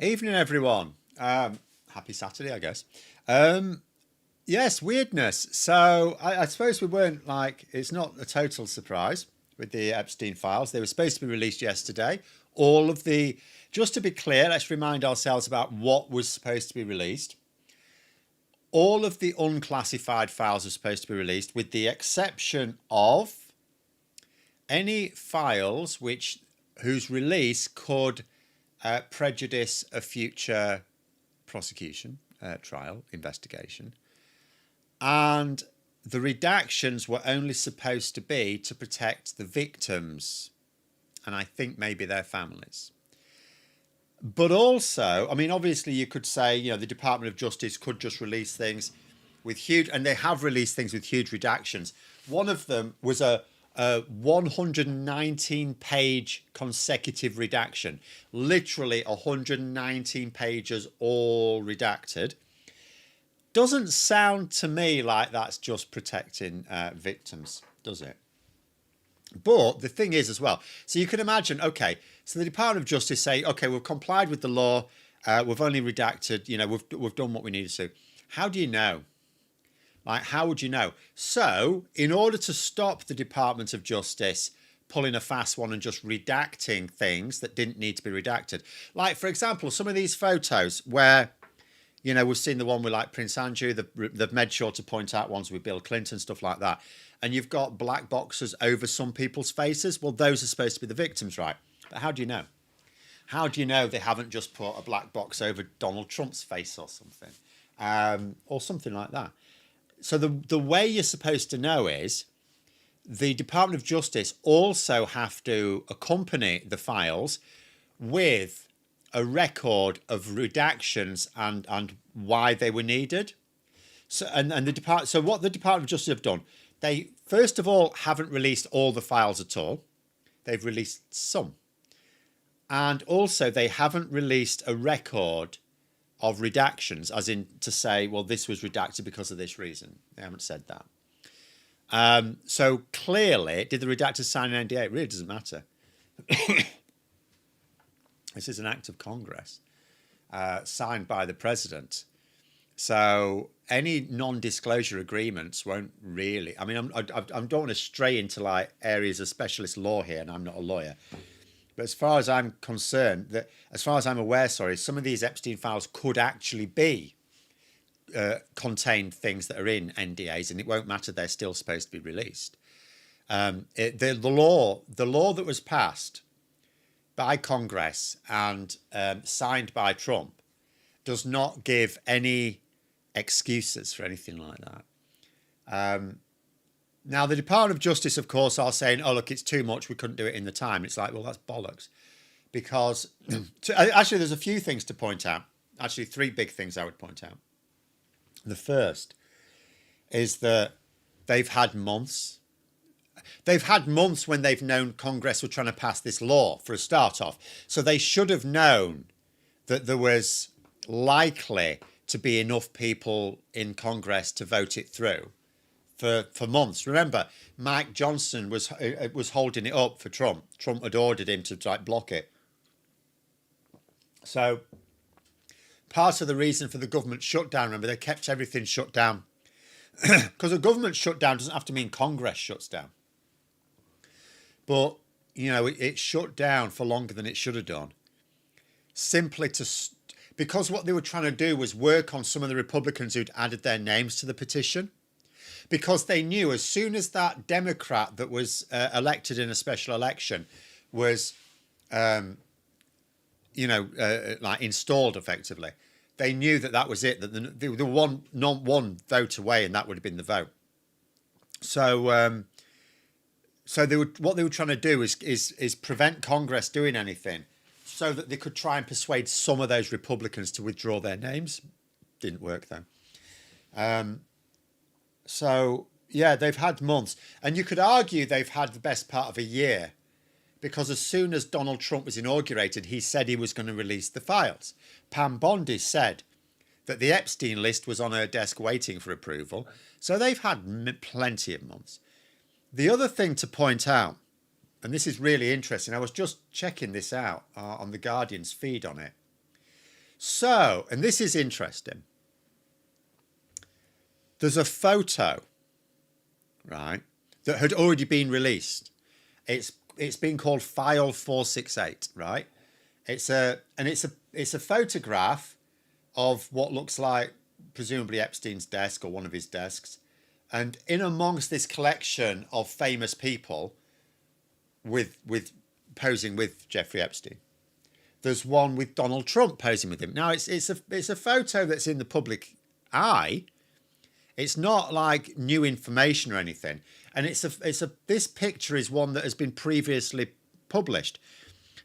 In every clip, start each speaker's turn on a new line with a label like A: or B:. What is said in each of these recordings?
A: Evening, everyone. Happy Saturday, I guess. Yes, weirdness. So I suppose we weren't like, it's not a total surprise with the Epstein files. They were supposed to be released yesterday. All of the, just to be clear, let's remind ourselves about what was supposed to be released. All of the unclassified files are supposed to be released, with the exception of any files whose release could prejudice a future prosecution, trial, investigation. And the redactions were only supposed to be to protect the victims and I think maybe their families. But also, I mean, obviously you could say, the Department of Justice could just release things with huge, and they have released things with huge redactions. One of them was a 119-page consecutive redaction, literally 119 pages all redacted. Doesn't sound to me like that's just protecting victims, does it? But the thing is as well, so you can imagine, okay, so the Department of Justice say, okay, we've complied with the law, we've only redacted, we've done what we needed to. How do you know? Like, how would you know? So, in order to stop the Department of Justice pulling a fast one and just redacting things that didn't need to be redacted, like, for example, some of these photos where, we've seen the one with like Prince Andrew, they've made sure to point out ones with Bill Clinton, stuff like that. And you've got black boxes over some people's faces. Well, those are supposed to be the victims, right? But how do you know? How do you know they haven't just put a black box over Donald Trump's face or something? Or something like that. So the way you're supposed to know is the Department of Justice also have to accompany the files with a record of redactions and why they were needed. So so what the Department of Justice have done, they first of all haven't released all the files at all. They've released some. And also they haven't released a record of redactions, as in to say, well, this was redacted because of this reason. They haven't said that. So clearly, did the redactors sign an NDA? It really doesn't matter. This is an act of Congress signed by the president. So any non-disclosure agreements won't really. I mean, I don't want to stray into like areas of specialist law here, and I'm not a lawyer. But as far as I'm concerned, as far as I'm aware, some of these Epstein files could actually be contain things that are in NDAs, and it won't matter. They're still supposed to be released. The law that was passed by Congress and signed by Trump does not give any excuses for anything like that. Now, the Department of Justice, of course, are saying, oh, look, it's too much. We couldn't do it in the time. It's like, well, that's bollocks. Because actually, there's a few things to point out. Actually, three big things I would point out. The first is that they've had months. They've had months when they've known Congress were trying to pass this law for a start off. So they should have known that there was likely to be enough people in Congress to vote it through for months. Remember, Mike Johnson was holding it up for Trump. Trump had ordered him to block it. So part of the reason for the government shutdown, remember, they kept everything shut down. Because a government shutdown doesn't have to mean Congress shuts down. But, it shut down for longer than it should have done. Simply because what they were trying to do was work on some of the Republicans who'd added their names to the petition. Because they knew as soon as that Democrat that was elected in a special election was, like installed effectively, they knew that was it, that the one vote away, and that would have been the vote. So, what they were trying to do is prevent Congress doing anything, so that they could try and persuade some of those Republicans to withdraw their names. Didn't work though. So, yeah, they've had months. And you could argue they've had the best part of a year, because as soon as Donald Trump was inaugurated, he said he was going to release the files. Pam Bondi said that the Epstein list was on her desk waiting for approval. So they've had plenty of months. The other thing to point out, and this is really interesting, I was just checking this out on the Guardian's feed on it. So, and this is interesting. There's a photo, right, that had already been released. It's been called File 468, right? It's a photograph of what looks like presumably Epstein's desk or one of his desks, and in amongst this collection of famous people with posing with Jeffrey Epstein, there's one with Donald Trump posing with him. Now it's a photo that's in the public eye. It's not like new information or anything, and this picture is one that has been previously published.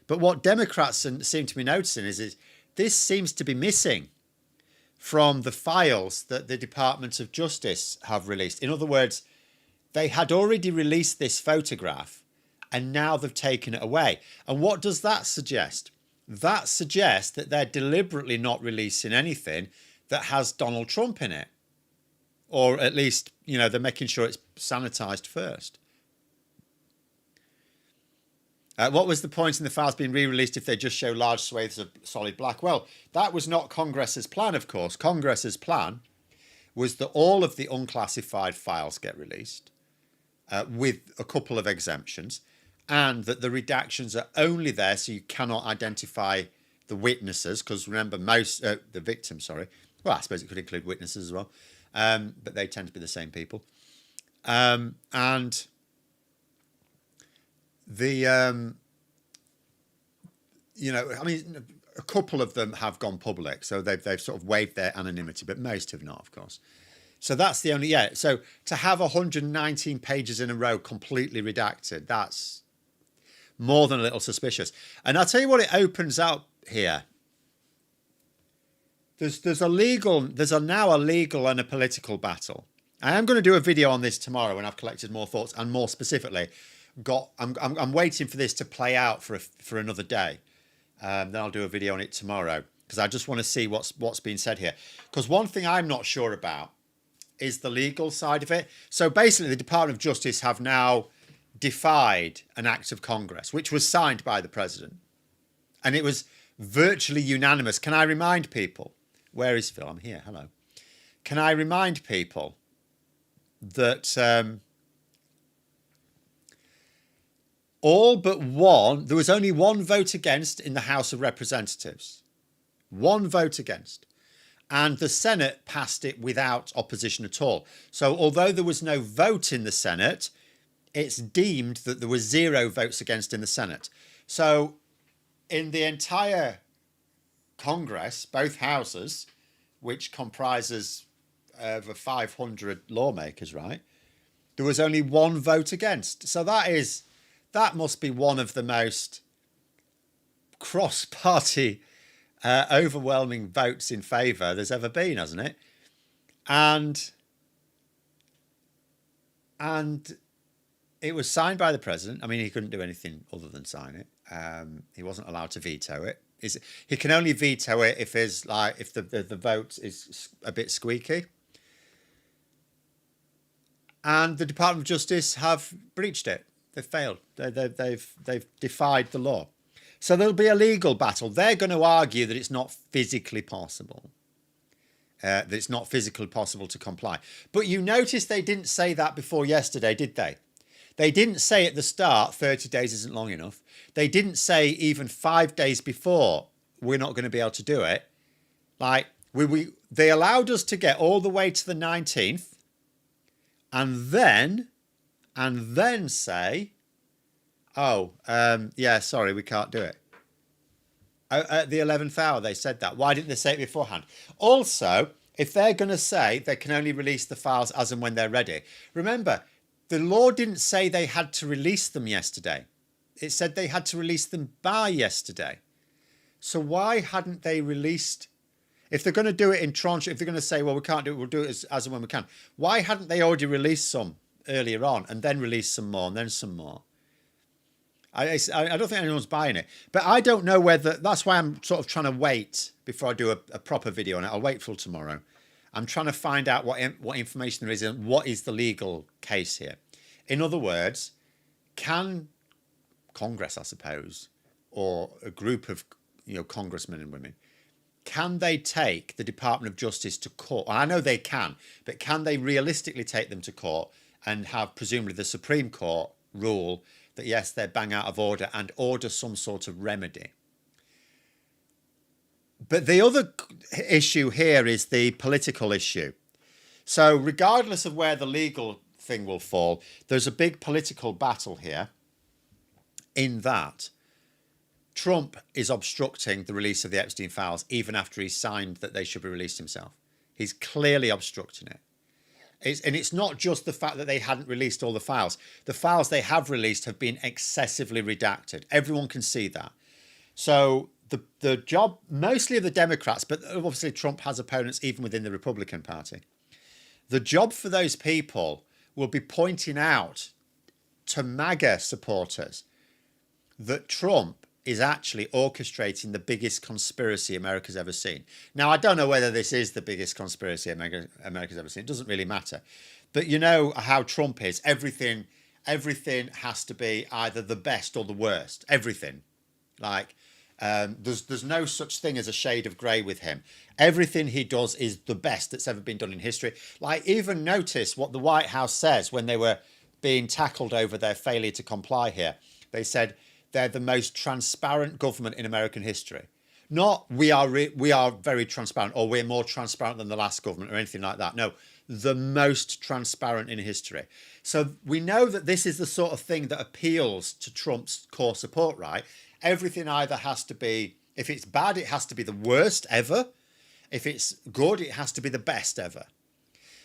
A: But what Democrats seem to be noticing is this seems to be missing from the files that the Department of Justice have released. In other words, they had already released this photograph and now they've taken it away. And what does that suggest? That suggests that they're deliberately not releasing anything that has Donald Trump in it. Or at least, they're making sure it's sanitized first. What was the point in the files being re-released if they just show large swathes of solid black? Well, that was not Congress's plan, of course. Congress's plan was that all of the unclassified files get released with a couple of exemptions, and that the redactions are only there so you cannot identify the witnesses, because remember, the victims, sorry. Well, I suppose it could include witnesses as well, but they tend to be the same people. And the a couple of them have gone public, so they've sort of waived their anonymity, but most have not, of course. So that's the only, so to have 119 pages in a row completely redacted, that's more than a little suspicious. And I'll tell you what it opens up here. There's now a legal and a political battle. I am going to do a video on this tomorrow when I've collected more thoughts, and more specifically, I'm waiting for this to play out for another day. Then I'll do a video on it tomorrow, because I just want to see what's being said here. Because one thing I'm not sure about is the legal side of it. So basically, the Department of Justice have now defied an act of Congress, which was signed by the president, and it was virtually unanimous. Can I remind people? Where is Phil? I'm here. Hello. Can I remind people that all but one, there was only one vote against in the House of Representatives. One vote against. And the Senate passed it without opposition at all. So although there was no vote in the Senate, it's deemed that there were 0 votes against in the Senate. So in the entire Congress, both houses, which comprises over 500 lawmakers, right? There was only one vote against. So that must be one of the most cross-party, overwhelming votes in favour there's ever been, hasn't it? And it was signed by the president. I mean, he couldn't do anything other than sign it. He wasn't allowed to veto it. He can only veto it if the vote is a bit squeaky. And the Department of Justice have breached it. They've failed. They've defied the law. So there'll be a legal battle. They're going to argue that it's not physically possible. That it's not physically possible to comply. But you notice they didn't say that before yesterday, did they? They didn't say at the start 30 days isn't long enough. They didn't say even 5 days before we're not going to be able to do it. Like they allowed us to get all the way to the 19th, and then say, sorry, we can't do it. At the 11th hour, they said that. Why didn't they say it beforehand? Also, if they're going to say they can only release the files as and when they're ready, remember, the law didn't say they had to release them yesterday. It said they had to release them by yesterday. So why hadn't they released? If they're going to do it in tranche, if they're going to say, well, we can't do it, we'll do it as and when we can. Why hadn't they already released some earlier on and then released some more and then some more? I don't think anyone's buying it. But I don't know whether, that's why I'm sort of trying to wait before I do a proper video on it. I'll wait till tomorrow. I'm trying to find out what information there is and what is the legal case here. In other words, can Congress, I suppose, or a group of congressmen and women, can they take the Department of Justice to court? I know they can, but can they realistically take them to court and have presumably the Supreme Court rule that yes, they're bang out of order and order some sort of remedy? But the other issue here is the political issue. So regardless of where the legal thing will fall, there's a big political battle here in that Trump is obstructing the release of the Epstein files even after he signed that they should be released himself. He's clearly obstructing it. And it's not just the fact that they hadn't released all the files. The files they have released have been excessively redacted. Everyone can see that. So the job, mostly of the Democrats, but obviously Trump has opponents even within the Republican Party. The job for those people will be pointing out to MAGA supporters that Trump is actually orchestrating the biggest conspiracy America's ever seen. Now, I don't know whether this is the biggest conspiracy America's ever seen. It doesn't really matter. But you know how Trump is. Everything has to be either the best or the worst. Everything. Like, there's no such thing as a shade of grey with him. Everything he does is the best that's ever been done in history. Like, even notice what the White House says when they were being tackled over their failure to comply here. They said they're the most transparent government in American history. Not we are very transparent, or we're more transparent than the last government, or anything like that. No, the most transparent in history. So we know that this is the sort of thing that appeals to Trump's core support, right? Everything either has to be, if it's bad, it has to be the worst ever. If it's good, it has to be the best ever.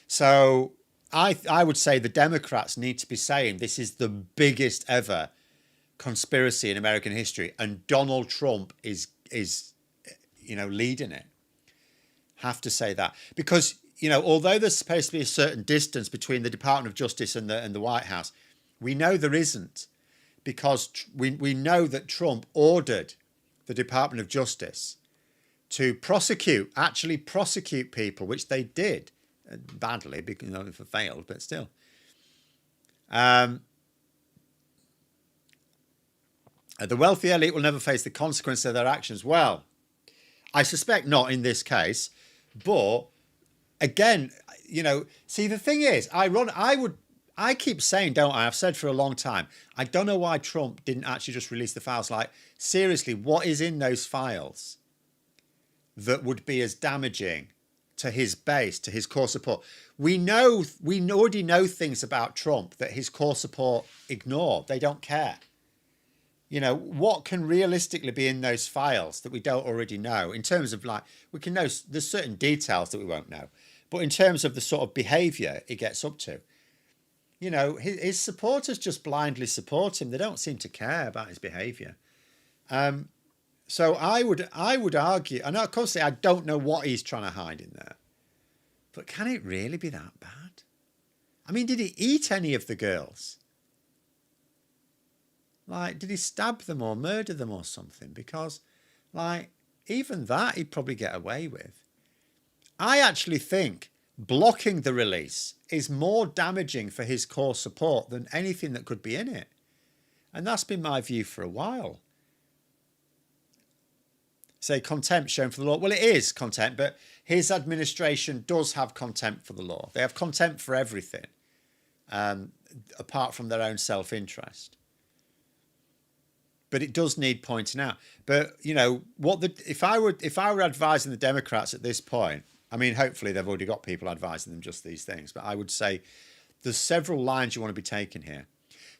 A: So I would say the Democrats need to be saying this is the biggest ever conspiracy in American history, and Donald Trump is leading it. Have to say that, because although there's supposed to be a certain distance between the Department of Justice and the White House, we know there isn't, because we know that Trump ordered the Department of Justice to actually prosecute people, which they did badly because if it failed, but still. The wealthy elite will never face the consequence of their actions. Well, I suspect not in this case, but again, see, the thing is, I keep saying, don't I? I've said for a long time, I don't know why Trump didn't actually just release the files. Like, seriously, what is in those files that would be as damaging to his base, to his core support? We already know things about Trump that his core support ignore. They don't care. What can realistically be in those files that we don't already know? In terms of, like, we can know there's certain details that we won't know, but in terms of the sort of behaviour it gets up to, his supporters just blindly support him. They don't seem to care about his behaviour. So I would argue, and of course I don't know what he's trying to hide in there, but can it really be that bad? I mean, did he eat any of the girls? Like, did he stab them or murder them or something? Because, like, even that he'd probably get away with. I actually think blocking the release is more damaging for his core support than anything that could be in it. And that's been my view for a while. Say contempt shown for the law. Well, it is contempt, but his administration does have contempt for the law. They have contempt for everything, apart from their own self-interest. But it does need pointing out. But if I were advising the Democrats at this point, I mean, hopefully they've already got people advising them just these things. But I would say there's several lines you want to be taking here.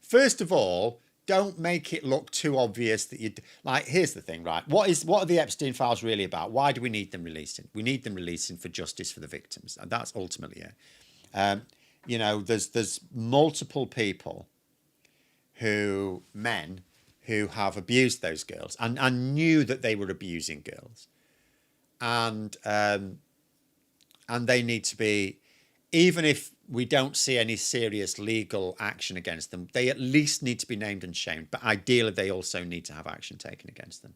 A: First of all, don't make it look too obvious that you like. Here's the thing, right? What are the Epstein files really about? Why do we need them releasing? We need them releasing for justice for the victims, and that's ultimately it. There's multiple people men who have abused those girls and knew that they were abusing girls, and they need to be, even if we don't see any serious legal action against them, they at least need to be named and shamed. But ideally, they also need to have action taken against them.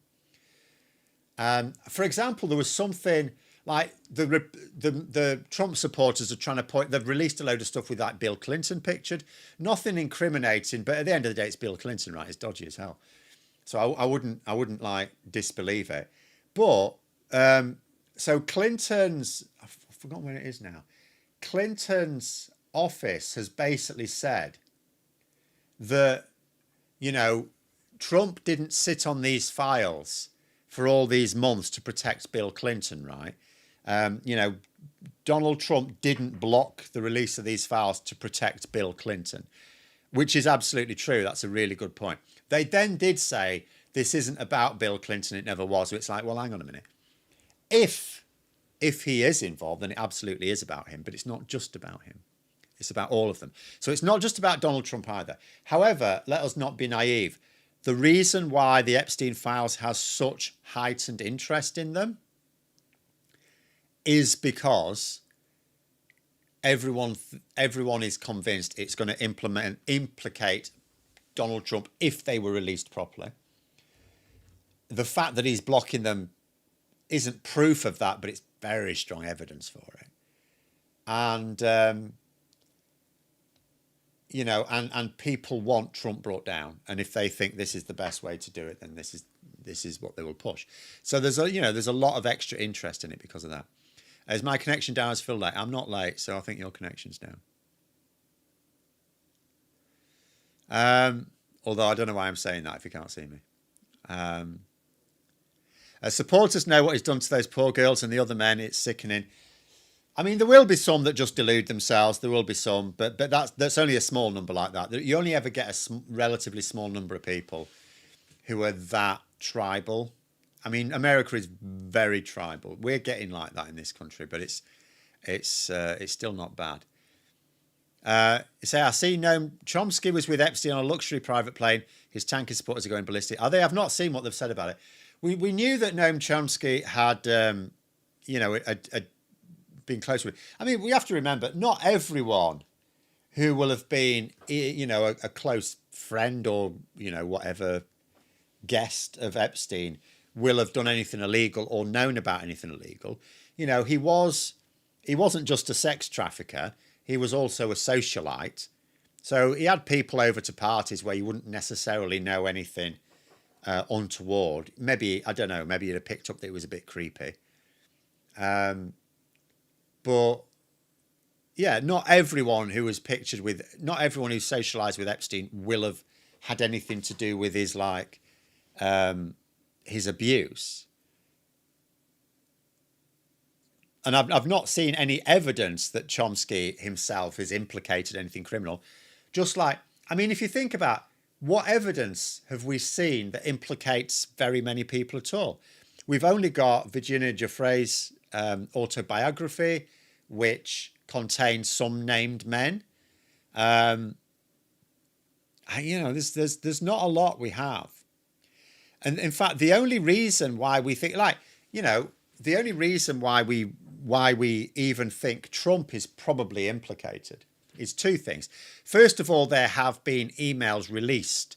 A: For example, there was something like the Trump supporters are trying to point. They've released a load of stuff with like Bill Clinton pictured. Nothing incriminating, but at the end of the day, it's Bill Clinton, right? It's dodgy as hell. So I wouldn't like disbelieve it. But So Clinton's, I've forgotten when it is now. Clinton's office has basically said that, you know, Trump didn't sit on these files for all these months to protect Bill Clinton, right? You know, Donald Trump didn't block the release of these files to protect Bill Clinton, which is absolutely true. That's a really good point. They then did say this isn't about Bill Clinton. It never was. So it's like, well, hang on a minute. If he is involved, then it absolutely is about him. But it's not just about him. It's about all of them. So it's not just about Donald Trump either. However, let us not be naive. The reason why the Epstein files has such heightened interest in them is because everyone is convinced it's going to implicate Donald Trump if they were released properly. The fact that he's blocking them isn't proof of that, but it's very strong evidence for it. And you know, and people want Trump brought down, and if they think this is the best way to do it, then this is what they will push. So there's a lot of extra interest in it because of that. Is my connection down? As Phil late? I'm not late, so I think your connection's down. Although I don't know why I'm saying that if you can't see me. Supporters know what he's done to those poor girls and the other men. It's sickening. I mean, there will be some that just delude themselves. There will be some, but that's only a small number like that. You only ever get a relatively small number of people who are that tribal. I mean, America is very tribal. We're getting like that in this country, but it's still not bad. Say, I see Noam Chomsky was with Epstein on a luxury private plane. His tanker supporters are going ballistic. Are they? I've not seen what they've said about it. We knew that Noam Chomsky had, been close with. I mean, we have to remember, not everyone who will have been, a close friend or, whatever guest of Epstein will have done anything illegal or known about anything illegal. You know, he wasn't just a sex trafficker. He was also a socialite. So he had people over to parties where you wouldn't necessarily know anything untoward. Maybe, I don't know, maybe you'd have picked up that it was a bit creepy. But yeah, not everyone who was pictured with, not everyone who socialized with Epstein will have had anything to do with his his abuse. And I've not seen any evidence that Chomsky himself has implicated anything criminal. Just like, I mean, if you think about what evidence have we seen that implicates very many people at all? We've only got Virginia Giuffre's autobiography, which contains some named men. There's not a lot we have. And in fact, the only reason why we think, the only reason why we even think Trump is probably implicated is two things. First of all, there have been emails released,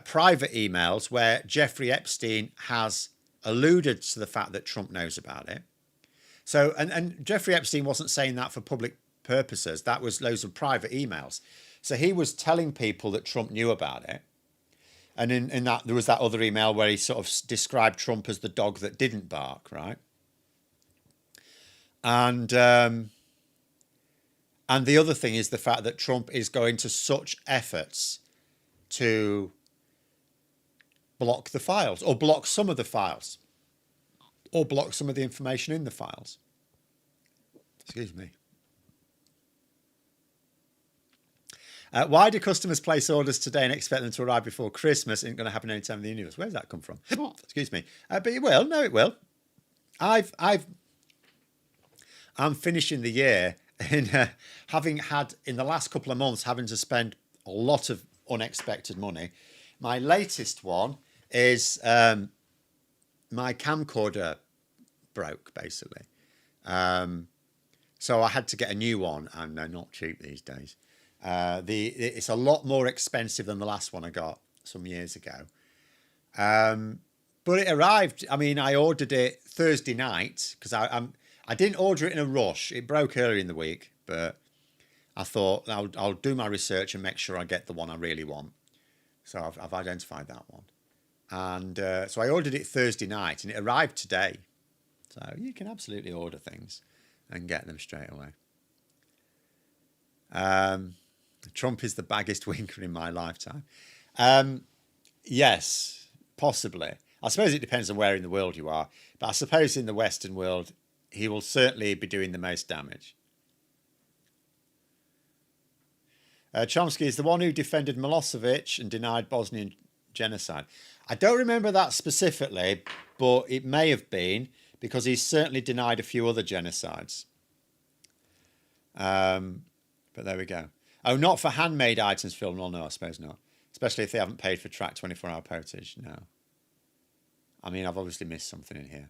A: private emails, where Jeffrey Epstein has alluded to the fact that Trump knows about it. So, and Jeffrey Epstein wasn't saying that for public purposes. That was loads of private emails. So he was telling people that Trump knew about it. And in that, there was that other email where he sort of described Trump as the dog that didn't bark, right? And the other thing is the fact that Trump is going to such efforts to block the files, or block some of the files, or block some of the information in the files. Excuse me. Why do customers place orders today and expect them to arrive before Christmas? Isn't going to happen anytime in the universe. Where does that come from? Excuse me. But it will. No, it will. I'm finishing the year in having had, in the last couple of months, having to spend a lot of unexpected money. My latest one is my camcorder broke, basically. So I had to get a new one, and they're not cheap these days. It's a lot more expensive than the last one I got some years ago. But it arrived. I mean, I ordered it Thursday night because I didn't order it in a rush. It broke earlier in the week, but I thought I'll do my research and make sure I get the one I really want. So I've identified that one. And so I ordered it Thursday night and it arrived today. So you can absolutely order things and get them straight away. Trump is the baggest winker in my lifetime. Yes, possibly. I suppose it depends on where in the world you are. But I suppose in the Western world, he will certainly be doing the most damage. Chomsky is the one who defended Milosevic and denied Bosnian genocide. I don't remember that specifically, but it may have been, because he's certainly denied a few other genocides. But there we go. Oh, not for handmade items film. Well, no, I suppose not. Especially if they haven't paid for track 24-hour postage. No. I mean, I've obviously missed something in here.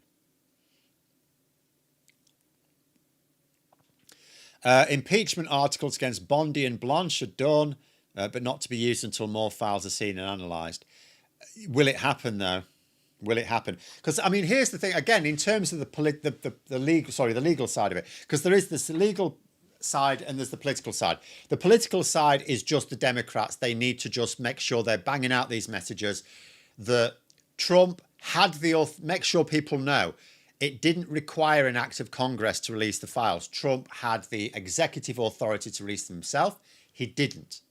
A: Impeachment articles against Bondi and Blanche are done, but not to be used until more files are seen and analysed. Will it happen, though? Will it happen? Because, I mean, here's the thing. Again, in terms of the legal side of it, because there is this legal side and there's the political side. The political side is just the Democrats. They need to just make sure they're banging out these messages that Trump had make sure people know it didn't require an act of Congress to release the files. Trump had the executive authority to release them himself. He didn't.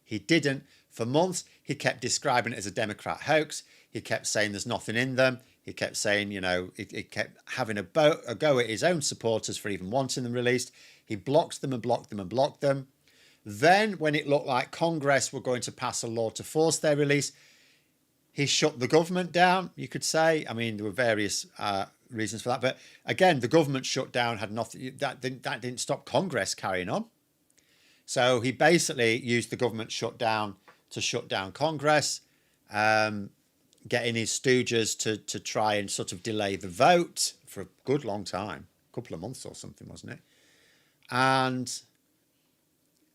A: He didn't. For months, he kept describing it as a Democrat hoax. He kept saying there's nothing in them. He kept saying, you know, he kept having a go at his own supporters for even wanting them released. He blocked them and blocked them and blocked them. Then, when it looked like Congress were going to pass a law to force their release, he shut the government down, you could say. I mean, there were various reasons for that. But again, the government shutdown had nothing, that didn't stop Congress carrying on. So he basically used the government shutdown to shut down Congress, getting his stooges to try and sort of delay the vote for a good long time, a couple of months or something, wasn't it? And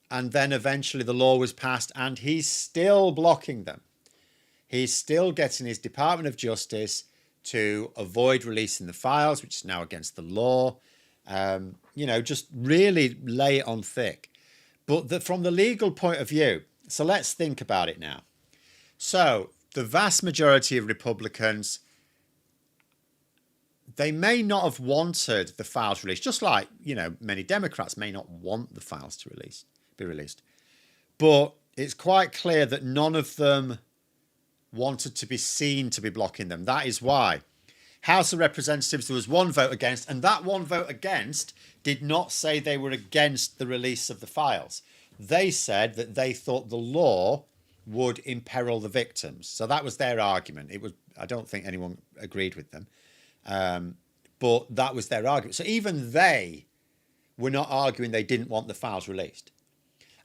A: then eventually the law was passed, and he's still blocking them. He's still getting his Department of Justice to avoid releasing the files, which is now against the law. You know, just really lay it on thick. But from the legal point of view, so let's think about it now. So the vast majority of Republicans, they may not have wanted the files released, just like, you know, many Democrats may not want the files to be released. But it's quite clear that none of them wanted to be seen to be blocking them. That is why House of Representatives, there was one vote against, and that one vote against did not say they were against the release of the files. They said that they thought the law would imperil the victims. So that was their argument. It was, I don't think anyone agreed with them. But that was their argument. So even they were not arguing they didn't want the files released.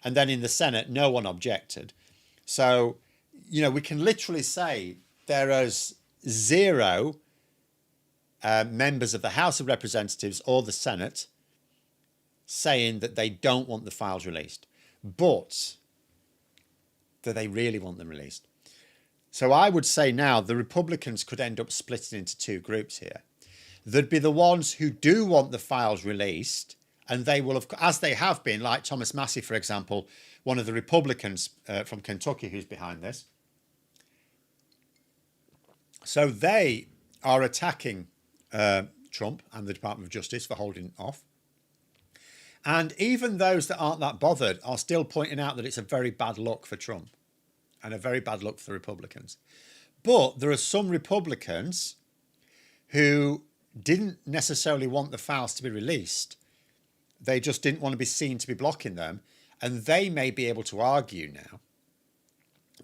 A: And then in the Senate, no one objected. So, you know, we can literally say there is zero members of the House of Representatives or the Senate saying that they don't want the files released. But do they really want them released? So I would say now the Republicans could end up splitting into two groups here. There'd be the ones who do want the files released, and they will have, as they have been, like Thomas Massey, for example, one of the Republicans from Kentucky who's behind this. So they are attacking Trump and the Department of Justice for holding off. And even those that aren't that bothered are still pointing out that it's a very bad look for Trump and a very bad look for the Republicans. But there are some Republicans who didn't necessarily want the files to be released. They just didn't want to be seen to be blocking them. And they may be able to argue now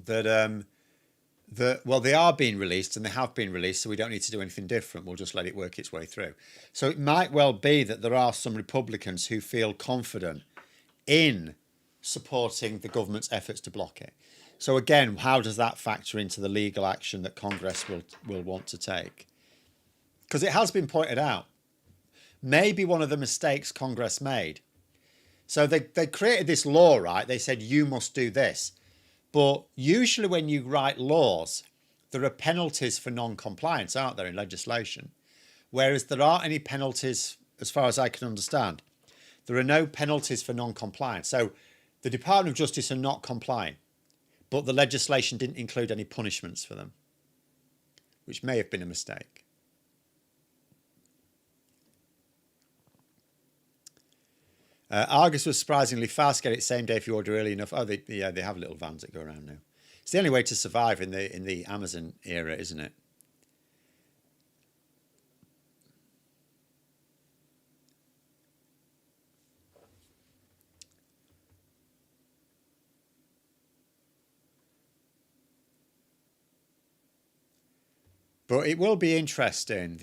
A: that, well, they are being released and they have been released, so we don't need to do anything different. We'll just let it work its way through. So it might well be that there are some Republicans who feel confident in supporting the government's efforts to block it. So again, how does that factor into the legal action that Congress will want to take? Because it has been pointed out, maybe one of the mistakes Congress made. So they created this law, right? They said, you must do this. But usually when you write laws, there are penalties for non-compliance, aren't there, in legislation? Whereas there aren't any penalties, as far as I can understand. There are no penalties for non-compliance. So the Department of Justice are not complying, but the legislation didn't include any punishments for them, which may have been a mistake. Argos was surprisingly fast. Get it same day if you order early enough. Oh, they have little vans that go around now. It's the only way to survive in the Amazon era, isn't it? But it will be interesting.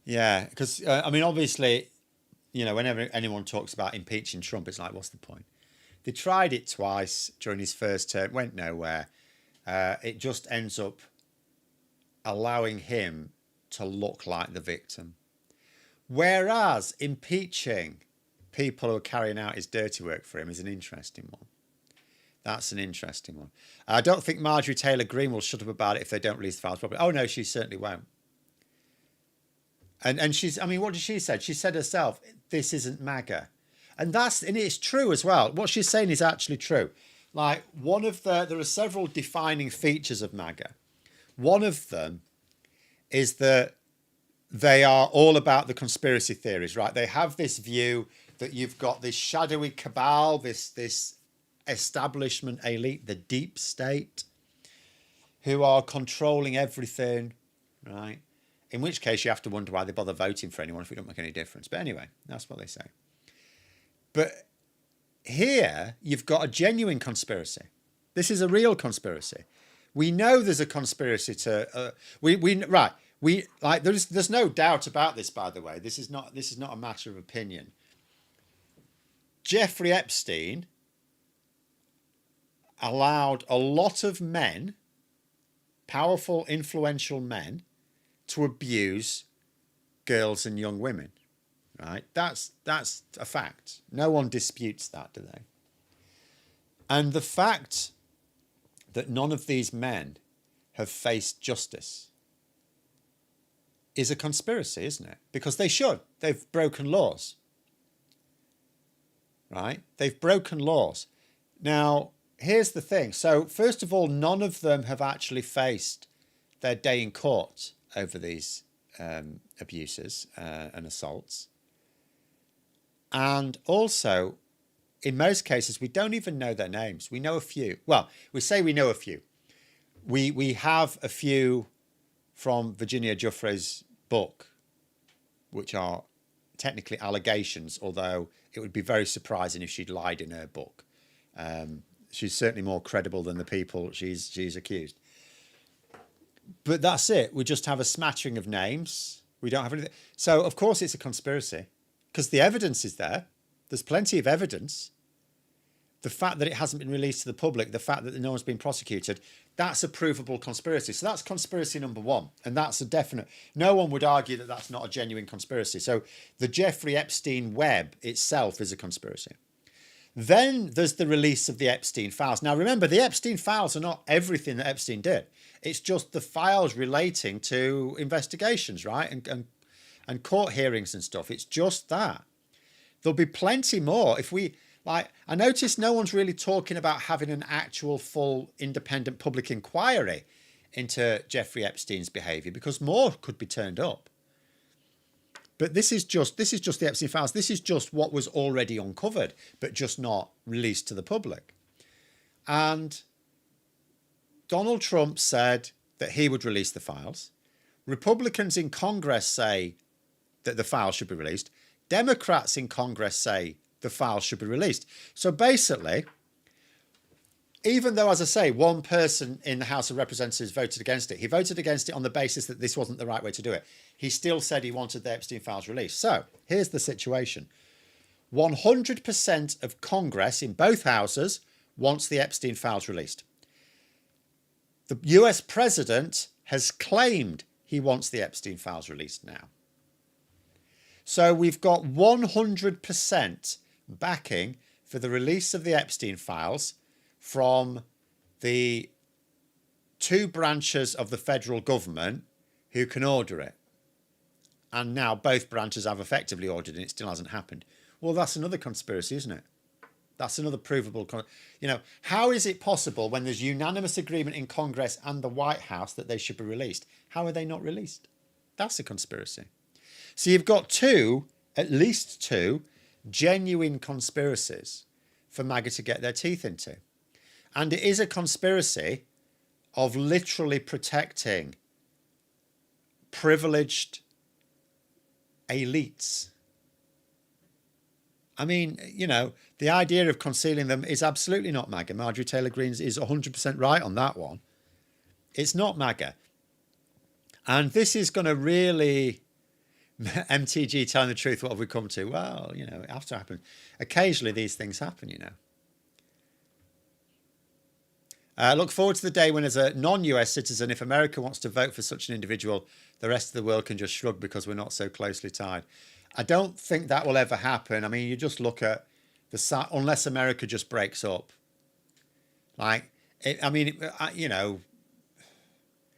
A: Yeah, because I mean, obviously, whenever anyone talks about impeaching Trump, it's like, what's the point? They tried it twice during his first term, went nowhere. It just ends up allowing him to look like the victim. Whereas impeaching people who are carrying out his dirty work for him is an interesting one. That's an interesting one. I don't think Marjorie Taylor Greene will shut up about it if they don't release the files properly. Oh, no, she certainly won't. And she's, I mean, what did she say? She said herself, this isn't MAGA. And it's true as well. What she's saying is actually true. Like there are several defining features of MAGA. One of them is that they are all about the conspiracy theories, right? They have this view that you've got this shadowy cabal, this establishment elite, the deep state, who are controlling everything, right? In which case you have to wonder why they bother voting for anyone if it don't make any difference. But anyway, that's what they say. But here you've got a genuine conspiracy. This is a real conspiracy. We know there's a conspiracy to there's no doubt about this, by the way. This is not a matter of opinion. Jeffrey Epstein allowed a lot of men, powerful, influential men, to abuse girls and young women, right? That's a fact. No one disputes that, do they? And the fact that none of these men have faced justice is a conspiracy, isn't it? Because they should. They've broken laws, right? They've broken laws. Now, here's the thing. So, first of all, none of them have actually faced their day in court over these abuses and assaults. And also, in most cases, we don't even know their names. We know a few. Well, we say we know a few. We have a few from Virginia Giuffre's book, which are technically allegations, although it would be very surprising if she'd lied in her book. She's certainly more credible than the people she's accused. But that's it. We just have a smattering of names. We don't have anything. So, of course, it's a conspiracy because the evidence is there. There's plenty of evidence. The fact that it hasn't been released to the public, the fact that no one's been prosecuted, that's a provable conspiracy. So that's conspiracy number one. And that's a definite. No one would argue that that's not a genuine conspiracy. So the Jeffrey Epstein web itself is a conspiracy. Then there's the release of the Epstein files. Now, remember, the Epstein files are not everything that Epstein did. It's just the files relating to investigations, right? And court hearings and stuff. It's just that. There'll be plenty more. I notice no one's really talking about having an actual full independent public inquiry into Jeffrey Epstein's behavior because more could be turned up. But this is just the Epstein files. This is just what was already uncovered, but just not released to the public. And Donald Trump said that he would release the files. Republicans in Congress say that the files should be released. Democrats in Congress say the files should be released. So basically, even though, as I say, one person in the House of Representatives voted against it, he voted against it on the basis that this wasn't the right way to do it. He still said he wanted the Epstein files released. So here's the situation. 100% of Congress in both houses wants the Epstein files released. The US president has claimed he wants the Epstein files released now. So we've got 100% backing for the release of the Epstein files from the two branches of the federal government who can order it. And now both branches have effectively ordered it and it still hasn't happened. Well, that's another conspiracy, isn't it? That's another provable... how is it possible when there's unanimous agreement in Congress and the White House that they should be released? How are they not released? That's a conspiracy. So you've got two at least two genuine conspiracies for MAGA to get their teeth into. And it is a conspiracy of literally protecting privileged elites. I mean, you know, the idea of concealing them is absolutely not MAGA. Marjorie Taylor Greene is 100% right on that one. It's not MAGA. And this is going to really, MTG telling the truth, what have we come to? Well, you know, it has to happen. Occasionally these things happen, you know. Look forward to the day when, as a non-US citizen, if America wants to vote for such an individual, the rest of the world can just shrug because we're not so closely tied. I don't think that will ever happen. I mean, you just look at the, unless America just breaks up. Like, you know,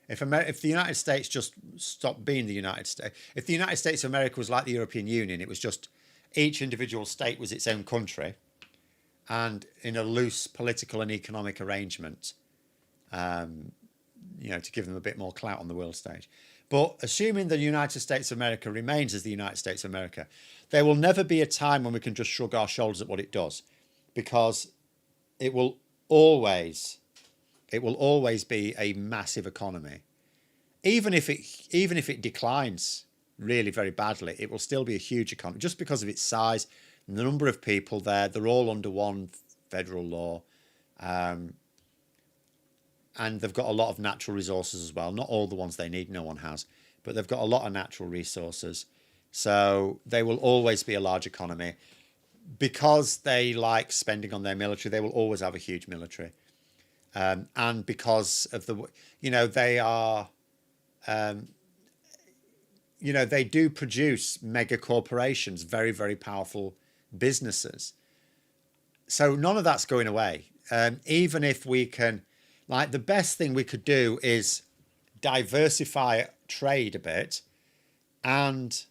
A: if the United States just stopped being the United States, if the United States of America was like the European Union, it was just each individual state was its own country, and in a loose political and economic arrangement, you know, to give them a bit more clout on the world stage. But assuming the United States of America remains as the United States of America, there will never be a time when we can just shrug our shoulders at what it does, because it will always be a massive economy. Even if it declines really very badly, it will still be a huge economy just because of its size and the number of people there. They're all under one federal law. And they've got a lot of natural resources as well. Not all the ones they need, no one has, but they've got a lot of natural resources. So they will always be a large economy. Because they like spending on their military, they will always have a huge military. And because of the, you know, they are, you know, they do produce mega corporations, very, very powerful businesses. So none of that's going away. Even if we can, like, the best thing we could do is diversify trade a bit and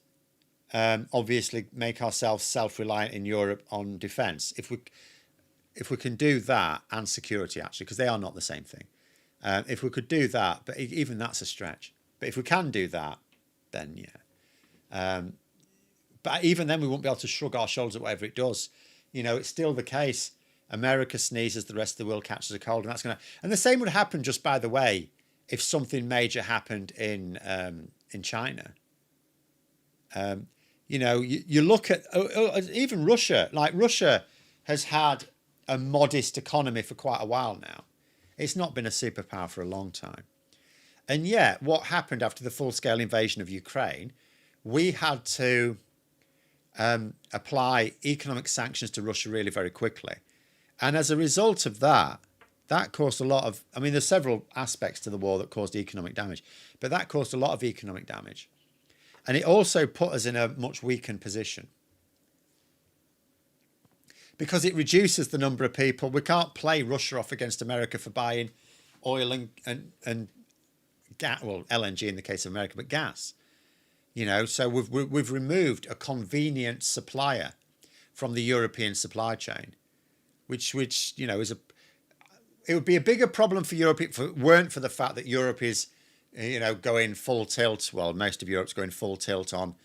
A: obviously make ourselves self-reliant in Europe on defence. If we can do that, and security, actually, because they are not the same thing. If we could do that, but even that's a stretch. But if we can do that, then yeah. But even then, we won't be able to shrug our shoulders at whatever it does. You know, it's still the case. America sneezes, the rest of the world catches a cold, and that's gonna. And the same would happen, just by the way, if something major happened in China. You know, you look at even Russia. Like, Russia has had a modest economy for quite a while now. It's not been a superpower for a long time. And yet, what happened after the full-scale invasion of Ukraine, we had to apply economic sanctions to Russia really very quickly. And as a result of that, that caused a lot of, I mean, there's several aspects to the war that caused economic damage, but that caused a lot of economic damage. And it also put us in a much weakened position, because it reduces the number of people. We can't play Russia off against America for buying oil and gas, well, LNG in the case of America, but gas. You know, so we've removed a convenient supplier from the European supply chain, which you know, it would be a bigger problem for Europe if it weren't for the fact that Europe is, you know, going full tilt. Well, most of Europe's going full tilt on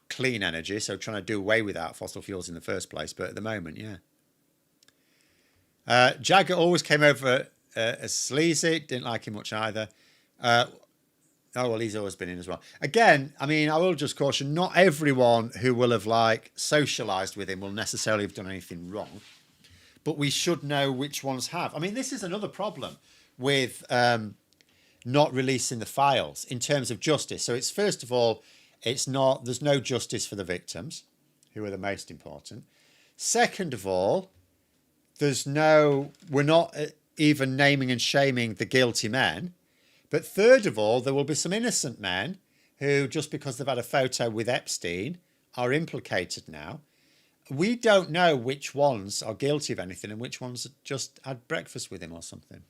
A: clean energy, so trying to do away with that fossil fuels in the first place. But at the moment, yeah. Jagger always came over as sleazy. Didn't like him much either. Oh, well, he's always been in as well. Again, I mean, I will just caution, not everyone who will have, like, socialised with him will necessarily have done anything wrong. But we should know which ones have. I mean, this is another problem with not releasing the files in terms of justice. So it's, first of all, there's no justice for the victims, who are the most important. Second of all, we're not even naming and shaming the guilty men. But third of all, there will be some innocent men who, just because they've had a photo with Epstein, are implicated now. We don't know which ones are guilty of anything and which ones just had breakfast with him or something.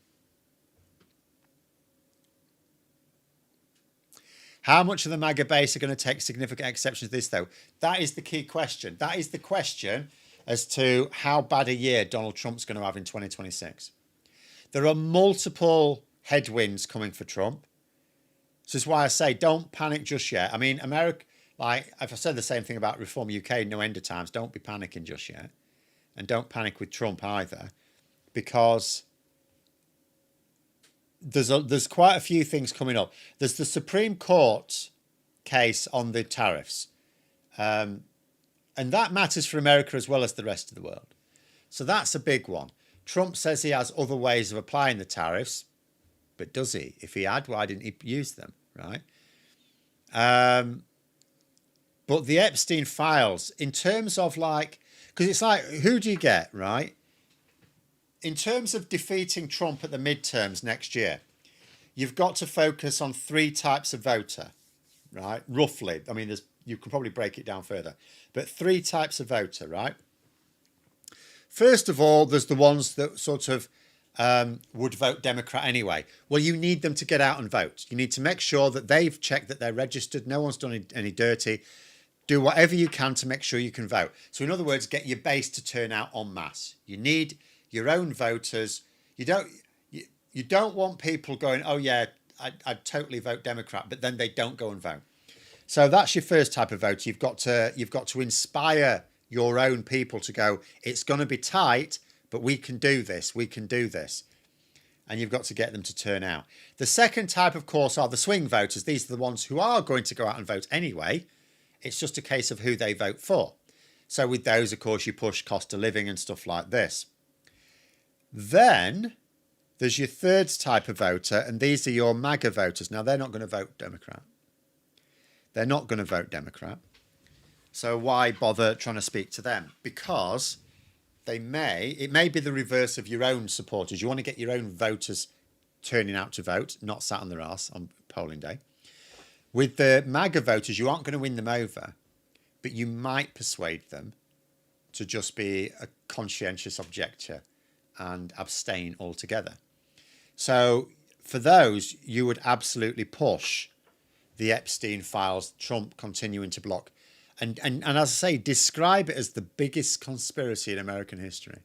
A: How much of the MAGA base are going to take significant exception to this, though? That is the key question. That is the question as to how bad a year Donald Trump's going to have in 2026. There are multiple headwinds coming for Trump. So this is why I say don't panic just yet. I mean, like I've said the same thing about Reform UK, no end of times. Don't be panicking just yet. And don't panic with Trump either, because there's quite a few things coming up. There's the Supreme Court case on the tariffs. And that matters for America as well as the rest of the world. So that's a big one. Trump says he has other ways of applying the tariffs, but does he? If he had, why didn't he use them, right? But the Epstein files, in terms of like, because it's like, who do you get, right? In terms of defeating Trump at the midterms next year, you've got to focus on 3 types of voter, right? Roughly. I mean, you can probably break it down further, but 3 types of voter, right? First of all, there's the ones that sort of would vote Democrat anyway. Well, you need them to get out and vote. You need to make sure that they've checked that they're registered. No one's done any dirty. Do whatever you can to make sure you can vote. So in other words, get your base to turn out en masse. You need your own voters. You don't want people going, oh yeah, I'd totally vote Democrat, but then they don't go and vote. So that's your first type of voter. You've got to inspire your own people to go, it's going to be tight, but we can do this. We can do this. And you've got to get them to turn out. The second type, of course, are the swing voters. These are the ones who are going to go out and vote anyway. It's just a case of who they vote for. So with those, of course, you push cost of living and stuff like this. Then there's your third type of voter, and these are your MAGA voters. Now, they're not going to vote Democrat. They're not going to vote Democrat. So why bother trying to speak to them? Because it may be the reverse of your own supporters. You want to get your own voters turning out to vote, not sat on their arse on polling day. With the MAGA voters, you aren't going to win them over, but you might persuade them to just be a conscientious objector and abstain altogether. So for those, you would absolutely push the Epstein files, Trump continuing to block. And as I say, describe it as the biggest conspiracy in American history.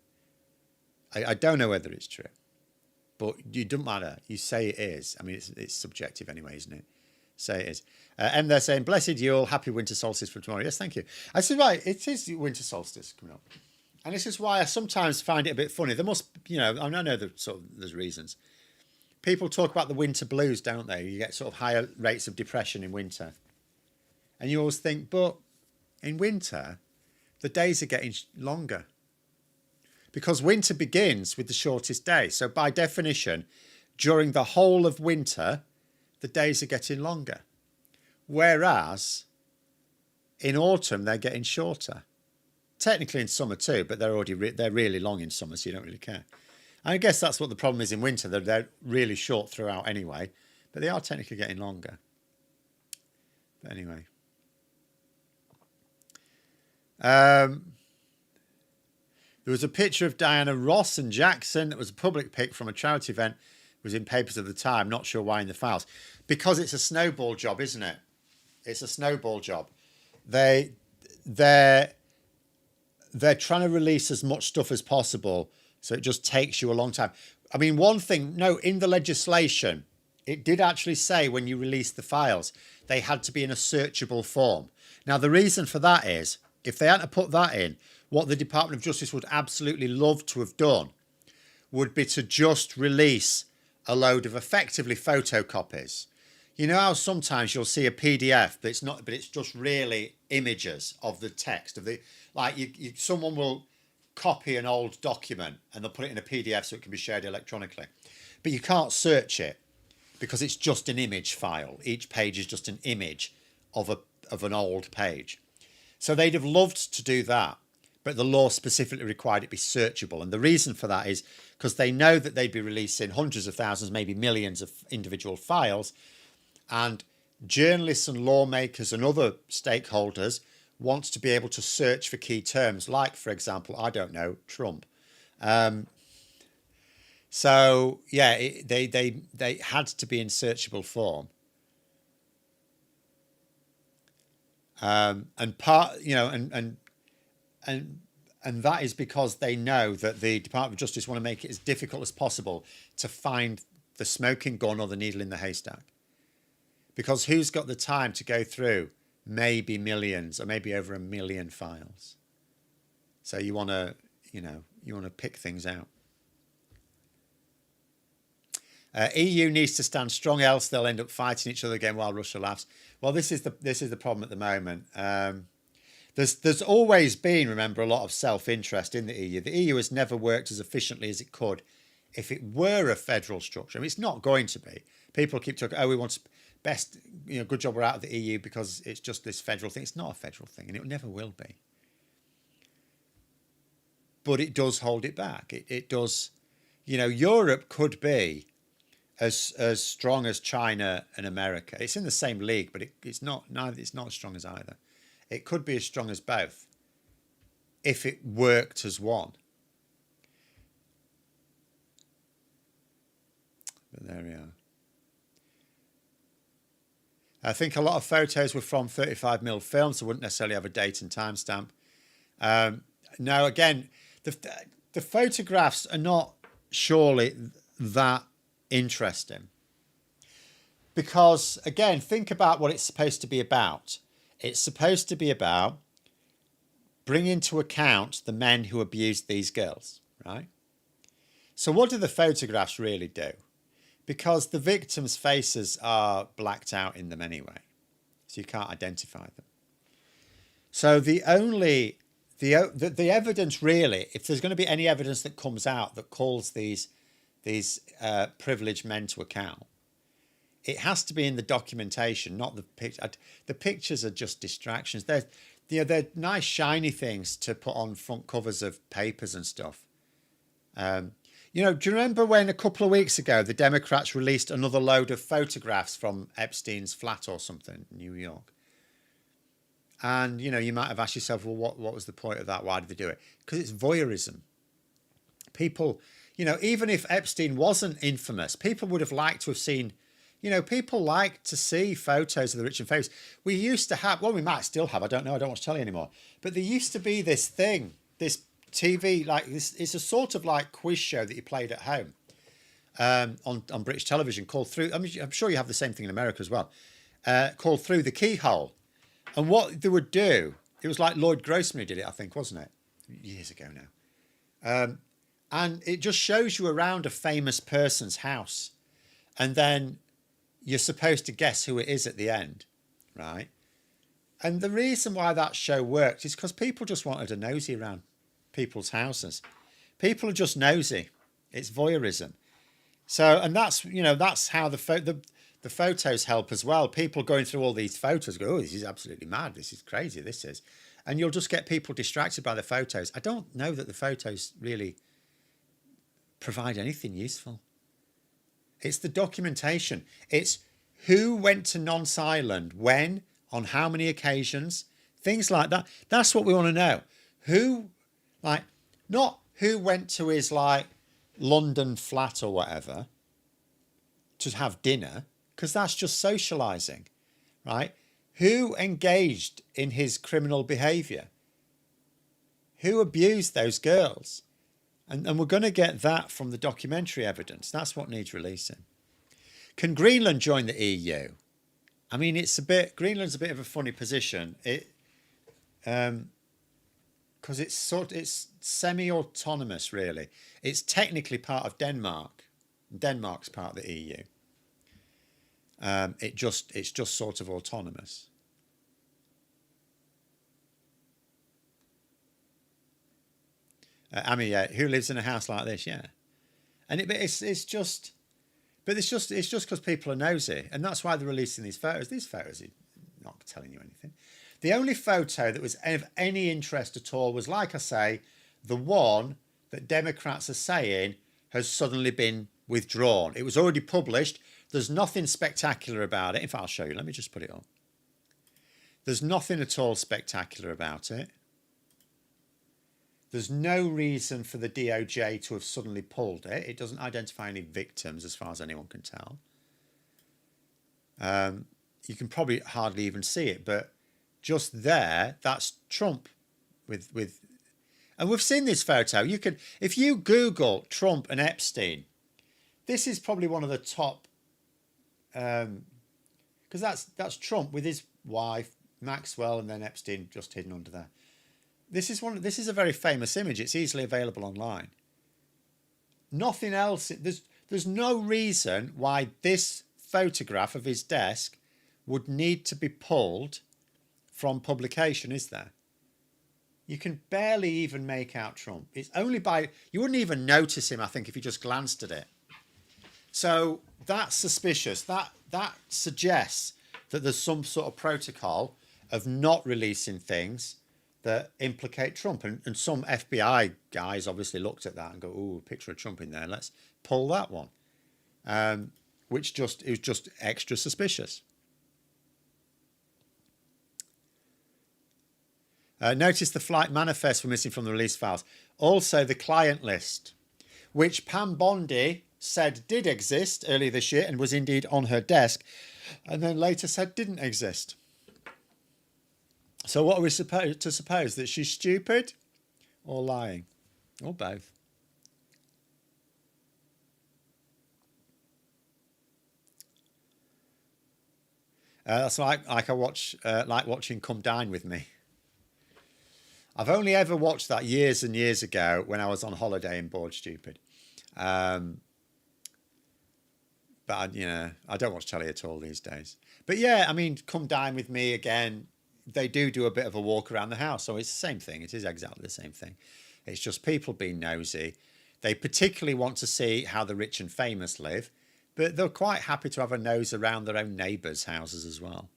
A: I don't know whether it's true, but it doesn't matter. You say it is. I mean, it's subjective anyway, isn't it? Say it is. And they're saying, blessed Yule, happy winter solstice for tomorrow. Yes, thank you. I said, right, it is winter solstice coming up. And this is why I sometimes find it a bit funny. There must, I know there's reasons. People talk about the winter blues, don't they? You get sort of higher rates of depression in winter. And you always think, but in winter, the days are getting longer. Because winter begins with the shortest day. So by definition, during the whole of winter, the days are getting longer. Whereas in autumn, they're getting shorter. Technically in summer too, but they're really long in summer, so you don't really care. And I guess that's what the problem is in winter. They're really short throughout anyway, but they are technically getting longer. But anyway. There was a picture of Diana Ross and Jackson that was a public pic from a charity event. It was in papers at the time. Not sure why in the files. Because it's a snowball job, isn't it? It's a snowball job. They're trying to release as much stuff as possible, so it just takes you a long time. I mean, one thing, in the legislation, it did actually say when you release the files, they had to be in a searchable form. Now, the reason for that is, if they hadn't put that in, what the Department of Justice would absolutely love to have done would be to just release a load of effectively photocopies. You know how sometimes you'll see a PDF, but it's just really images of the text someone will copy an old document and they'll put it in a PDF so it can be shared electronically, but you can't search it because it's just an image file. Each page is just an image of an old page. So they'd have loved to do that, but the law specifically required it be searchable. And the reason for that is because they know that they'd be releasing hundreds of thousands, maybe millions of individual files. And journalists and lawmakers and other stakeholders want to be able to search for key terms, like, for example, I don't know, Trump. So yeah, they had to be in searchable form. And that is because they know that the Department of Justice want to make it as difficult as possible to find the smoking gun or the needle in the haystack. Because who's got the time to go through maybe millions, or maybe over 1 million files. So you want to, you want to pick things out. EU needs to stand strong, else they'll end up fighting each other again while Russia laughs. Well, this is the problem at the moment. There's always been, remember, a lot of self-interest in the EU. The EU has never worked as efficiently as it could if it were a federal structure. I mean, it's not going to be. People keep talking, oh, we want best, good job we're out of the EU because it's just this federal thing. It's not a federal thing, and it never will be. But it does hold it back. It does, Europe could be as strong as China and America. It's in the same league, but it's not as strong as either. It could be as strong as both if it worked as one. But there we are. I think a lot of photos were from 35mm film, so wouldn't necessarily have a date and timestamp. No, again, the photographs are not surely that interesting. Because, again, think about what it's supposed to be about. It's supposed to be about bringing to account the men who abused these girls, right? So what do the photographs really do? Because the victims' faces are blacked out in them anyway, so you can't identify them. So the evidence really, if there's going to be any evidence that comes out that calls these privileged men to account, it has to be in the documentation, not the picture. The pictures are just distractions. They're nice shiny things to put on front covers of papers and stuff. Do you remember when a couple of weeks ago the Democrats released another load of photographs from Epstein's flat or something in New York? And, you might have asked yourself, well, what was the point of that? Why did they do it? Because it's voyeurism. People, even if Epstein wasn't infamous, people would have liked to have seen, people like to see photos of the rich and famous. We used to have, well, we might still have, I don't know, I don't want to tell you anymore. But there used to be this thing, this TV, like this, it's a sort of like quiz show that you played at home on British television called Through, I'm sure you have the same thing in America as well, called Through the Keyhole. And what they would do, it was like Lloyd Grossman who did it, I think, wasn't it? Years ago now. And it just shows you around a famous person's house. And then you're supposed to guess who it is at the end, right? And the reason why that show worked is because people just wanted a nosy around people's houses. People are just nosy. It's voyeurism. So, and that's, that's how the photos help as well. People going through all these photos go, oh, this is absolutely mad. This is crazy. This is. And you'll just get people distracted by the photos. I don't know that the photos really provide anything useful. It's the documentation. It's who went to Nonce Island, when, on how many occasions, things like that. That's what we want to know. Who, not who went to his, London flat or whatever to have dinner, because that's just socialising, right? Who engaged in his criminal behaviour? Who abused those girls? And we're going to get that from the documentary evidence. That's what needs releasing. Can Greenland join the EU? I mean, Greenland's a bit of a funny position. Because it's semi-autonomous, really. It's technically part of Denmark. Denmark's part of the EU. It's just sort of autonomous. Who lives in a house like this? Yeah, and it's just because people are nosy, and that's why they're releasing these photos. These photos are not telling you anything. The only photo that was of any interest at all was, like I say, the one that Democrats are saying has suddenly been withdrawn. It was already published. There's nothing spectacular about it. In fact, I'll show you. Let me just put it on. There's nothing at all spectacular about it. There's no reason for the DOJ to have suddenly pulled it. It doesn't identify any victims as far as anyone can tell. You can probably hardly even see it, but just there, that's Trump with and we've seen this photo. You can, if you Google Trump and Epstein, this is probably one of the top, because that's Trump with his wife, Maxwell and then Epstein just hidden under there. This is a very famous image. It's easily available online. Nothing else. There's no reason why this photograph of his desk would need to be pulled from publication, is there? You can barely even make out Trump. It's only by, you wouldn't even notice him, I think, if you just glanced at it. So that's suspicious. That suggests that there's some sort of protocol of not releasing things that implicate Trump. And some FBI guys obviously looked at that and go, "Ooh, a picture of Trump in there. Let's pull that one." It was just extra suspicious. Notice the flight manifest were missing from the release files. Also, the client list, which Pam Bondi said did exist earlier this year and was indeed on her desk, and then later said didn't exist. So what are we supposed to suppose? That she's stupid or lying? Or both? That's like I watch like watching Come Dine With Me. I've only ever watched that years and years ago when I was on holiday and bored stupid. But I don't watch telly at all these days. But yeah, I mean, Come Dine With Me again. They do a bit of a walk around the house, so it's the same thing. It is exactly the same thing. It's just people being nosy. They particularly want to see how the rich and famous live, but they're quite happy to have a nose around their own neighbours' houses as well.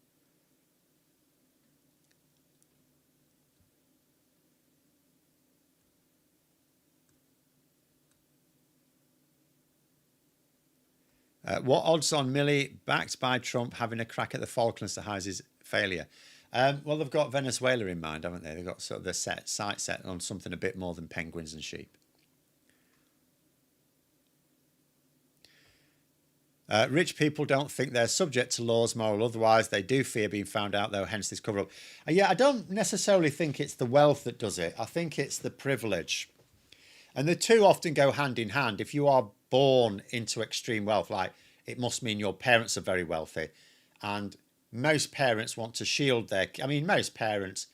A: What odds on Milley, backed by Trump, having a crack at the Falklands to hide his failure? Well, they've got Venezuela in mind, haven't they? They've got sort of their sight set on something a bit more than penguins and sheep. Rich people don't think they're subject to laws, moral otherwise. They do fear being found out, though, hence this cover-up. Yeah, I don't necessarily think it's the wealth that does it. I think it's the privilege. And the two often go hand in hand. If you are born into extreme wealth, like, it must mean your parents are very wealthy. And most parents want to shield their... I mean, most parents,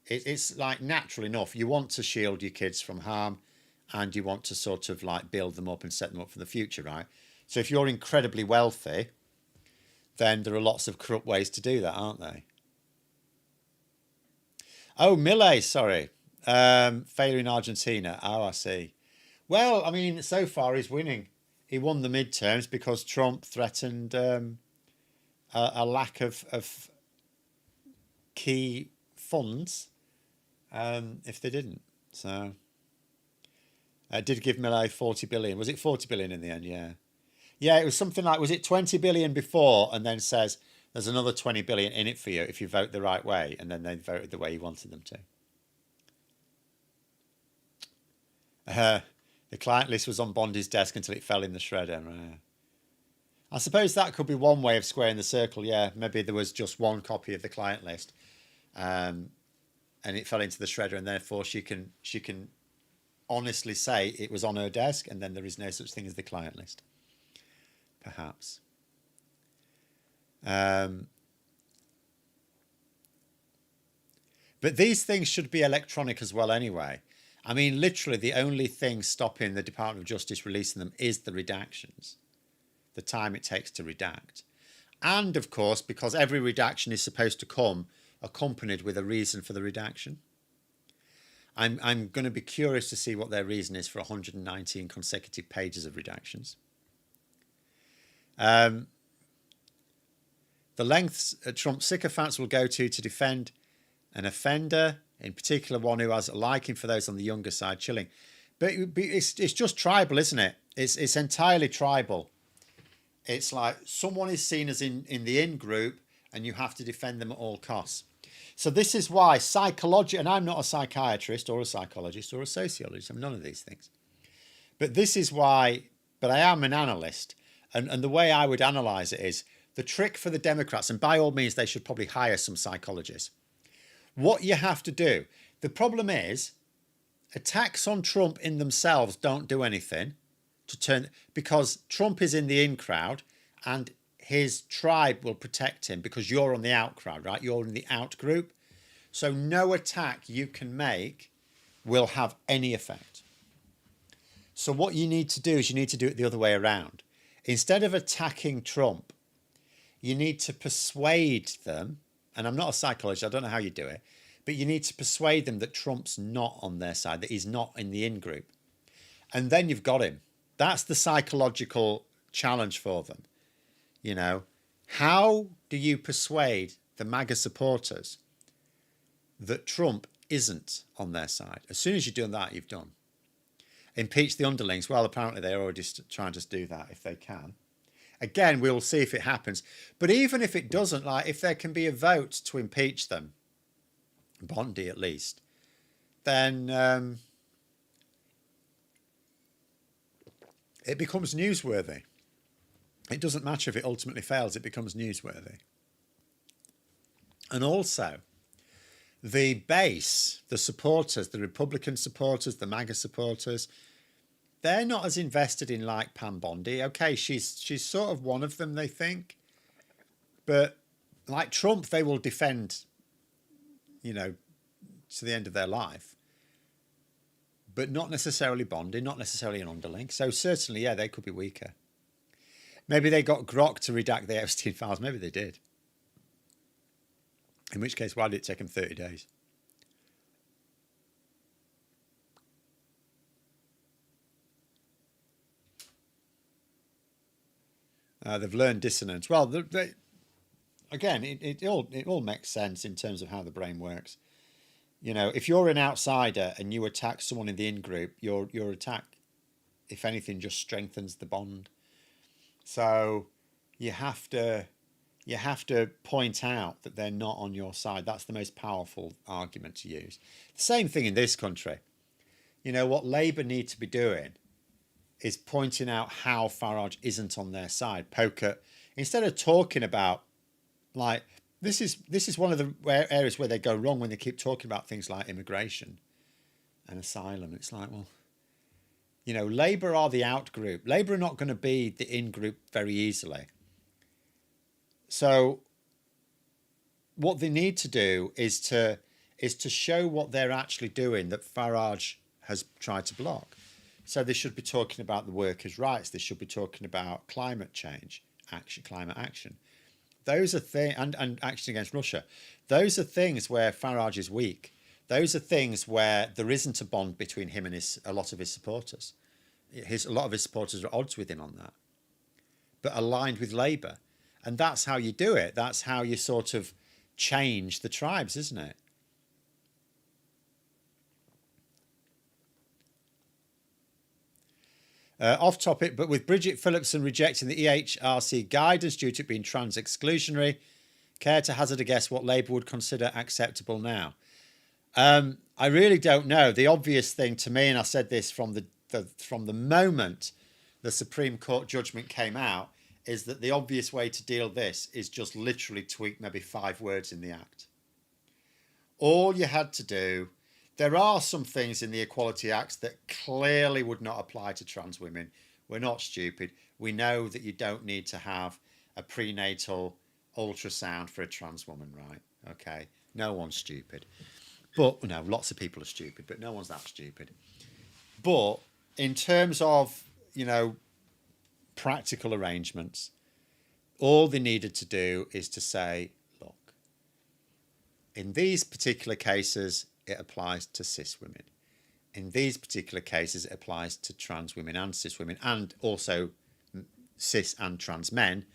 A: it's like natural enough. You want to shield your kids from harm and you want to sort of like build them up and set them up for the future, right? So if you're incredibly wealthy, then there are lots of corrupt ways to do that, aren't they? Oh, Milei, sorry. Failure in Argentina. Oh, I see. Well, I mean, so far he's winning. He won the midterms because Trump threatened a lack of key funds if they didn't. So I did give Milei 40 billion. Was it 40 billion in the end? Yeah. Yeah, it was something like, was it 20 billion before and then says there's another 20 billion in it for you if you vote the right way, and then they voted the way he wanted them to. The client list was on Bondi's desk until it fell in the shredder. I suppose that could be one way of squaring the circle. Yeah, maybe there was just one copy of the client list, and it fell into the shredder, and therefore she can honestly say it was on her desk, and then there is no such thing as the client list. Perhaps. But these things should be electronic as well anyway. I mean, literally the only thing stopping the Department of Justice releasing them is the redactions, the time it takes to redact. And of course, because every redaction is supposed to come accompanied with a reason for the redaction. I'm going to be curious to see what their reason is for 119 consecutive pages of redactions. The lengths Trump sycophants will go to defend an offender, in particular one who has a liking for those on the younger side, chilling. But it's just tribal, isn't it? It's entirely tribal. It's like someone is seen as in the in group and you have to defend them at all costs. So this is why psychology, and I'm not a psychiatrist or a psychologist or a sociologist, I'm none of these things. But this is why, but I am an analyst. And the way I would analyse it is the trick for the Democrats, and by all means, they should probably hire some psychologists. What you have to do, the problem is attacks on Trump in themselves don't do anything to turn, because Trump is in the in crowd and his tribe will protect him because you're on the out crowd, right? You're in the out group. So no attack you can make will have any effect. So what you need to do is you need to do it the other way around. Instead of attacking Trump, you need to persuade them, and I'm not a psychologist, I don't know how you do it, but you need to persuade them that Trump's not on their side, that he's not in the in group. And then you've got him. That's the psychological challenge for them. You know, how do you persuade the MAGA supporters that Trump isn't on their side? As soon as you've done that, you've done. Impeach the underlings. Well, apparently they're already trying to do that if they can. Again, we'll see if it happens. But even if it doesn't, like if there can be a vote to impeach them, Bondi at least, then it becomes newsworthy. It doesn't matter if it ultimately fails, it becomes newsworthy. And also, the base, the supporters, the Republican supporters, the MAGA supporters, they're not as invested in like Pam Bondi. Okay, she's sort of one of them, they think. But like Trump, they will defend, you know, to the end of their life. But not necessarily Bondi, not necessarily an underling. So certainly, yeah, they could be weaker. Maybe they got Grok to redact the Epstein files. Maybe they did. In which case, why did it take them 30 days? They've learned dissonance. Well, again, it all makes sense in terms of how the brain works. You know, if you're an outsider and you attack someone in the in-group, your attack, if anything, just strengthens the bond. So you have to point out that they're not on your side. That's the most powerful argument to use. The same thing in this country. You know, what Labour need to be doing is pointing out how Farage isn't on their side. Instead of talking about, like, this is one of the areas where they go wrong when they keep talking about things like immigration and asylum. It's like, well, you know, Labour are the out group. Labour are not going to be the in group very easily. So what they need to do is to show what they're actually doing that Farage has tried to block. So they should be talking about the workers' rights. They should be talking about climate change, climate action. Those are things, and action against Russia. Those are things where Farage is weak. Those are things where there isn't a bond between him and a lot of his supporters. A lot of his supporters are at odds with him on that, but aligned with Labour. And that's how you do it. That's how you sort of change the tribes, isn't it? Off topic, but with Bridget Phillipson rejecting the EHRC guidance due to it being trans exclusionary, care to hazard a guess what Labour would consider acceptable now? I really don't know. The obvious thing to me, and I said this from the moment the Supreme Court judgment came out, is that the obvious way to deal this is just literally tweak maybe 5 words in the Act. All you had to do, there are some things in the Equality Acts that clearly would not apply to trans women. We're not stupid. We know that you don't need to have a prenatal ultrasound for a trans woman, right? Okay, no one's stupid. But, no, lots of people are stupid, but no one's that stupid. But in terms of, you know, practical arrangements, all they needed to do is to say, look, in these particular cases, it applies to cis women. In these particular cases, it applies to trans women and cis women, and also cis and trans men,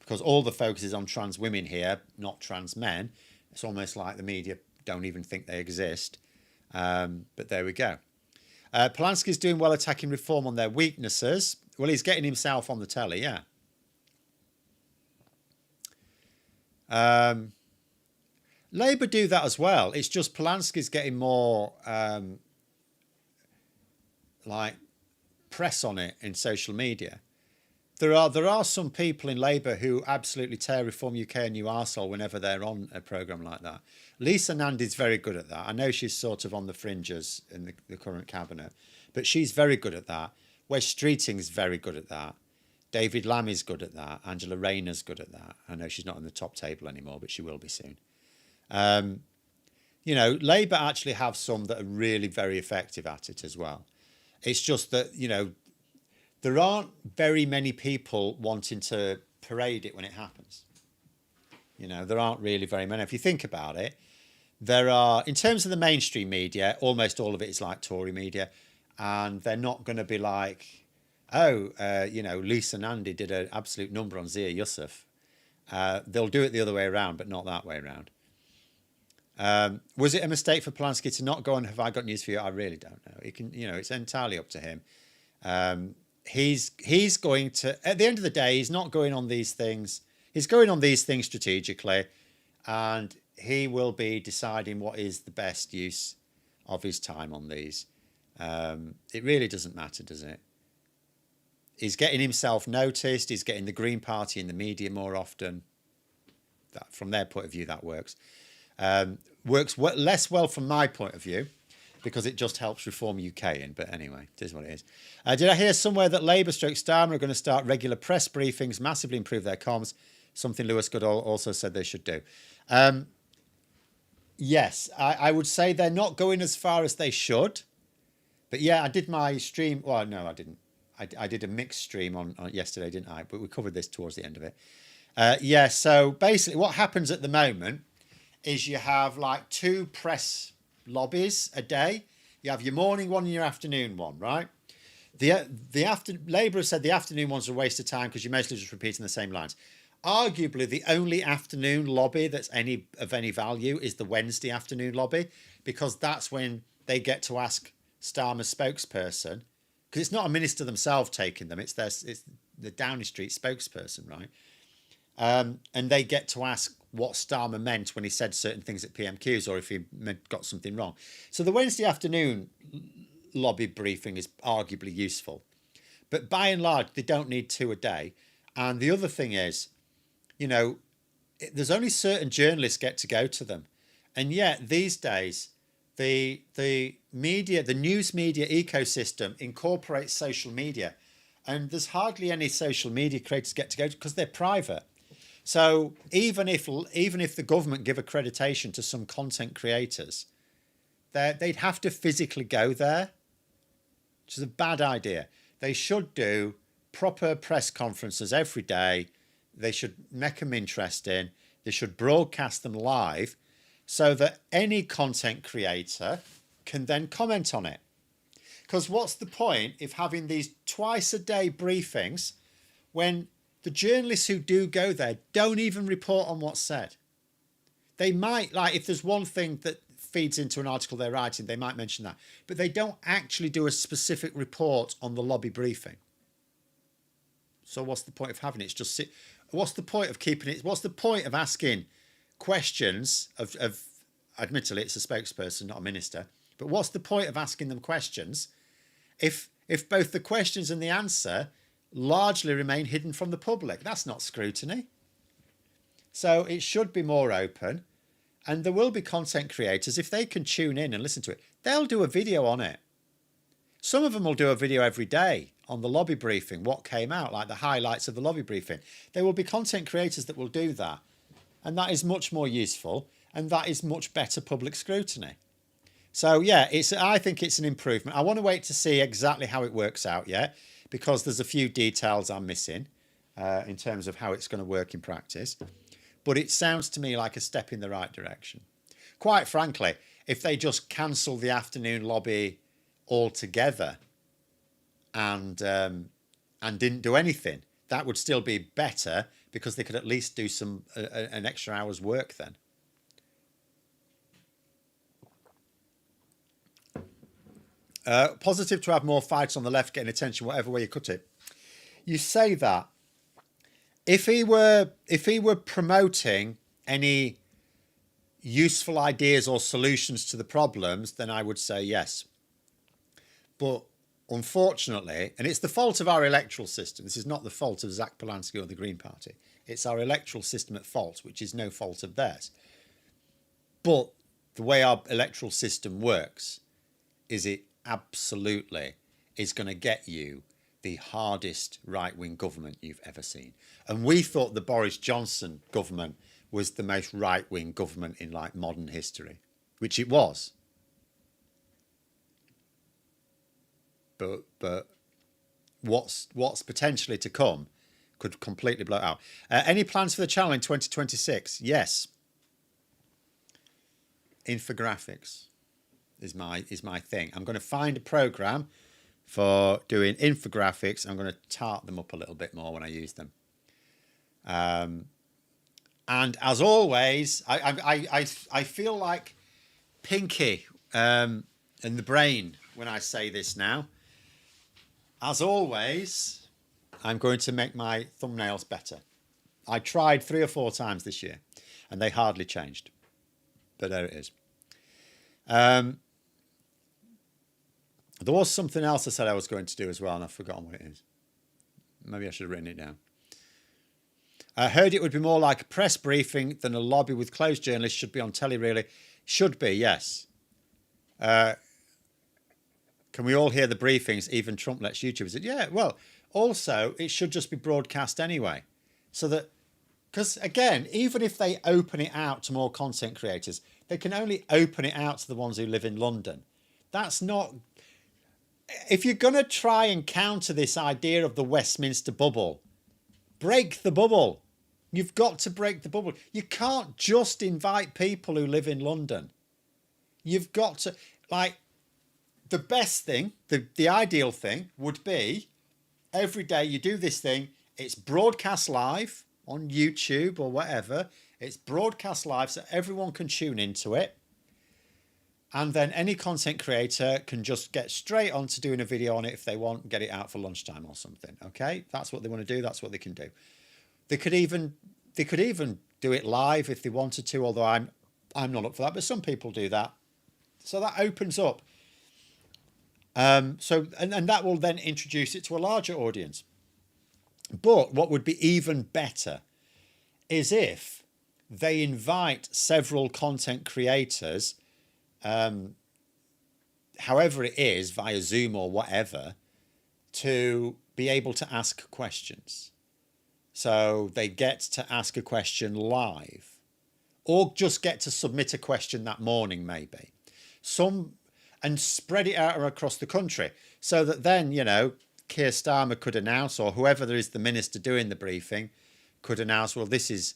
A: because all the focus is on trans women here, not trans men. It's almost like the media don't even think they exist. But there we go. Polanski's doing well attacking reform on their weaknesses. Well, he's getting himself on the telly, yeah. Labour do that as well. It's just Polanski's getting more like press on it in social media. There are some people in Labour who absolutely tear Reform UK a new arsehole whenever they're on a programme like that. Lisa Nandy's very good at that. I know she's sort of on the fringes in the current cabinet, but she's very good at that. Wes Streeting's very good at that. David Lammy's good at that. Angela Rayner's good at that. I know she's not on the top table anymore, but she will be soon. You know, Labour actually have some that are really very effective at it as well. It's just that, you know, there aren't very many people wanting to parade it when it happens. You know, there aren't really very many. If you think about it, there are, in terms of the mainstream media, almost all of it is like Tory media, and they're not going to be like, oh, you know, Lisa and Andy did an absolute number on Zia Yusuf. They'll do it the other way around, but not that way around. Was it a mistake for Polanski to not go on Have I Got News for You? I really don't know. He can, you know, it's entirely up to him. He's going to, at the end of the day, he's not going on these things. He's going on these things strategically, and he will be deciding what is the best use of his time on these. It really doesn't matter, does it? He's getting himself noticed. He's getting the Green Party in the media more often. That, from their point of view, that works. Works less well from my point of view, because it just helps Reform UK in. But anyway, it is what it is. Did I hear somewhere that Labour stroke Starmer are going to start regular press briefings, massively improve their comms? Something Lewis Goodall also said they should do. Yes, I would say they're not going as far as they should. But yeah, I did my stream. Well, no, I didn't. I did a mixed stream on yesterday, didn't I? But we covered this towards the end of it. Yeah, so basically what happens at the moment is you have like 2 press lobbies a day. You have your morning one and your afternoon one, right? Labour has said the afternoon ones are a waste of time because you're mostly just repeating the same lines. Arguably, the only afternoon lobby that's of any value is the Wednesday afternoon lobby, because that's when they get to ask Starmer's spokesperson, because it's not a minister themselves taking them, it's the Downing Street spokesperson, right? And they get to ask what Starmer meant when he said certain things at PMQs, or if he got something wrong. So the Wednesday afternoon lobby briefing is arguably useful, but by and large, they don't need 2 a day. And the other thing is, you know, there's only certain journalists get to go to them. And yet these days, the media, the news media ecosystem incorporates social media. And there's hardly any social media creators get to go because they're private. So even if the government give accreditation to some content creators, they'd have to physically go there, which is a bad idea. They should do proper press conferences every day. They should make them interesting. They should broadcast them live so that any content creator can then comment on it. Because what's the point of having these twice a day briefings when the journalists who do go there don't even report on what's said? They might, like, if there's one thing that feeds into an article they're writing, they might mention that. But they don't actually do a specific report on the lobby briefing. So what's the point of having it? It's just what's the point of keeping it? What's the point of asking questions of admittedly, it's a spokesperson, not a minister. But what's the point of asking them questions if both the questions and the answer largely remain hidden from the public? That's not scrutiny. So it should be more open, and there will be content creators, if they can tune in and listen to it, they'll do a video on it. Some of them will do a video every day on the lobby briefing, what came out, like the highlights of the lobby briefing. There will be content creators that will do that, and that is much more useful, and that is much better public scrutiny. So yeah, I think it's an improvement. I want to wait to see exactly how it works out yet, because there's a few details I'm missing in terms of how it's going to work in practice. But it sounds to me like a step in the right direction. Quite frankly, if they just cancel the afternoon lobby altogether and didn't do anything, that would still be better, because they could at least do an extra hour's work then. Positive to have more fights on the left getting attention, whatever way you cut it. You say that. If he were promoting any useful ideas or solutions to the problems, then I would say yes. But unfortunately, and it's the fault of our electoral system, this is not the fault of Zach Polanski or the Green Party, it's our electoral system at fault, which is no fault of theirs. But the way our electoral system works is it absolutely is going to get you the hardest right-wing government you've ever seen. And we thought the Boris Johnson government was the most right-wing government in like modern history, which it was. But what's potentially to come could completely blow it out. Any plans for the channel in 2026? Yes. Infographics is my thing. I'm going to find a program for doing infographics. I'm going to tart them up a little bit more when I use them. And as always, I feel like Pinky in the brain when I say this now. As always, I'm going to make my thumbnails better. I tried 3 or 4 times this year and they hardly changed. But there it is. There was something else I said I was going to do as well, and I've forgotten what it is. Maybe I should have written it down. I heard it would be more like a press briefing than a lobby with closed journalists. Should be on telly, really. Should be, yes. Can we all hear the briefings? Even Trump lets YouTubers. Yeah, well, also, it should just be broadcast anyway. So that, because again, even if they open it out to more content creators, they can only open it out to the ones who live in London. That's not... If you're going to try and counter this idea of the Westminster bubble, break the bubble. You've got to break the bubble. You can't just invite people who live in London. You've got to... Like, the best thing, the ideal thing would be every day you do this thing. It's broadcast live on YouTube or whatever. It's broadcast live so everyone can tune into it. And then any content creator can just get straight on to doing a video on it if they want, get it out for lunchtime or something. Okay, that's what they want to do. That's what they can do. They could even do it live if they wanted to, although I'm not up for that. But some people do that. So that opens up. And that will then introduce it to a larger audience. But what would be even better is if they invite several content creators, however it is, via Zoom or whatever, to be able to ask questions. So they get to ask a question live, or just get to submit a question that morning, maybe. And spread it out across the country so that then, you know, Keir Starmer could announce, or whoever there is the minister doing the briefing could announce, well, this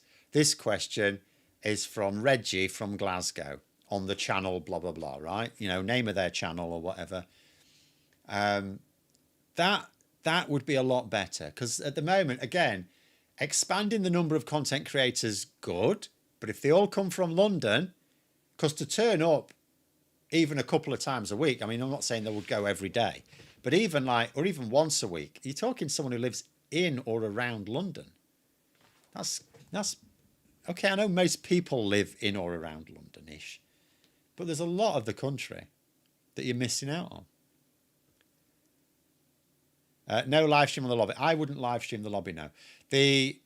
A: question is from Reggie from Glasgow on the channel, blah, blah, blah, right? You know, name of their channel or whatever. That would be a lot better, because at the moment, again, expanding the number of content creators, good. But if they all come from London, because to turn up even a couple of times a week, I mean, I'm not saying they would go every day, but even even once a week, you're talking someone who lives in or around London. That's okay. I know most people live in or around London-ish, but there's a lot of the country that you're missing out on. No live stream on the lobby. I wouldn't live stream the lobby, no. The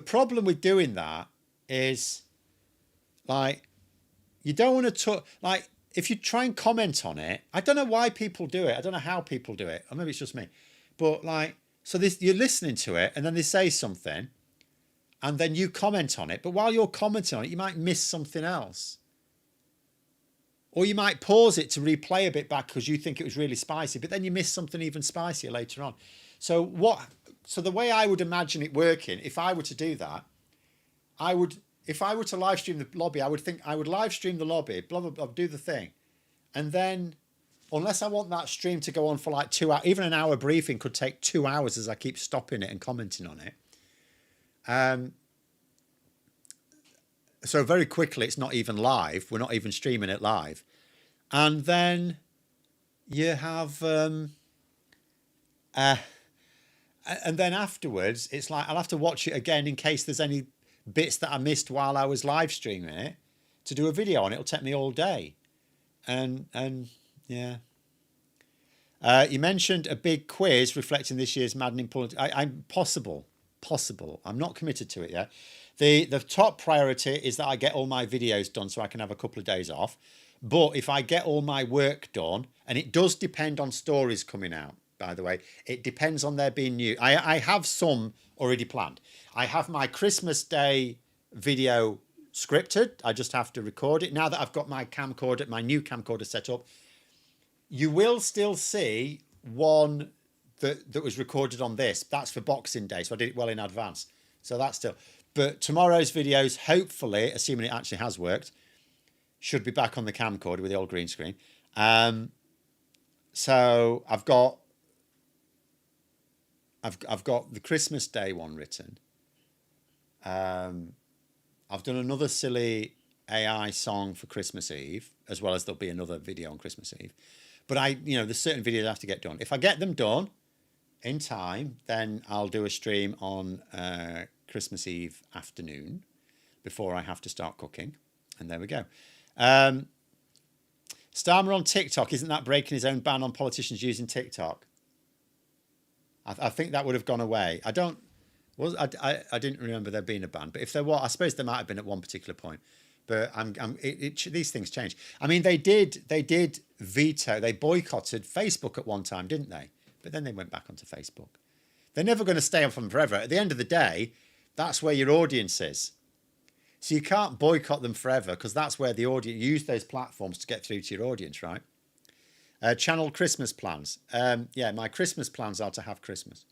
A: problem with doing that is, like, you don't want to talk, like, if you try and comment on it, I don't know why people do it. I don't know how people do it. Or maybe it's just me. But, like, so you're listening to it and then they say something and then you comment on it. But while you're commenting on it, you might miss something else. Or you might pause it to replay a bit back because you think it was really spicy, but then you miss something even spicier later on. So the way I would imagine it working, if I were to do that, if I were to live stream the lobby, I would live stream the lobby, blah, blah, blah, do the thing. And then, unless I want that stream to go on for like 2 hours, even an hour briefing could take 2 hours as I keep stopping it and commenting on it. So very quickly, it's not even live. We're not even streaming it live. And then you have, and then afterwards, it's like, I'll have to watch it again in case there's any bits that I missed while I was live streaming it to do a video on it. It'll take me all day. And yeah. You mentioned a big quiz reflecting this year's maddening politics. I'm possible. I'm not committed to it yet. The top priority is that I get all my videos done so I can have a couple of days off. But if I get all my work done, and it does depend on stories coming out, by the way. It depends on there being new. I have some already planned. I have my Christmas Day video scripted. I just have to record it. Now that I've got my camcorder, my new camcorder set up, you will still see one that was recorded on this. That's for Boxing Day, so I did it well in advance. So that's still. But tomorrow's videos, hopefully, assuming it actually has worked, should be back on the camcorder with the old green screen. So I've got the Christmas Day one written. I've done another silly AI song for Christmas Eve, as well as there'll be another video on Christmas Eve. But there's certain videos I have to get done. If I get them done in time, then I'll do a stream on Christmas Eve afternoon before I have to start cooking. And there we go. Starmer on TikTok, isn't that breaking his own ban on politicians using TikTok? I think that would have gone away. I didn't remember there being a ban, but if there was, I suppose there might have been at one particular point. But these things change. I mean, they did veto, they boycotted Facebook at one time, didn't they? But then they went back onto Facebook. They're never going to stay on from forever. At the end of the day, that's where your audience is. So you can't boycott them forever, because that's where the audience, use those platforms to get through to your audience, right? Channel Christmas plans. Yeah, my Christmas plans are to have Christmas.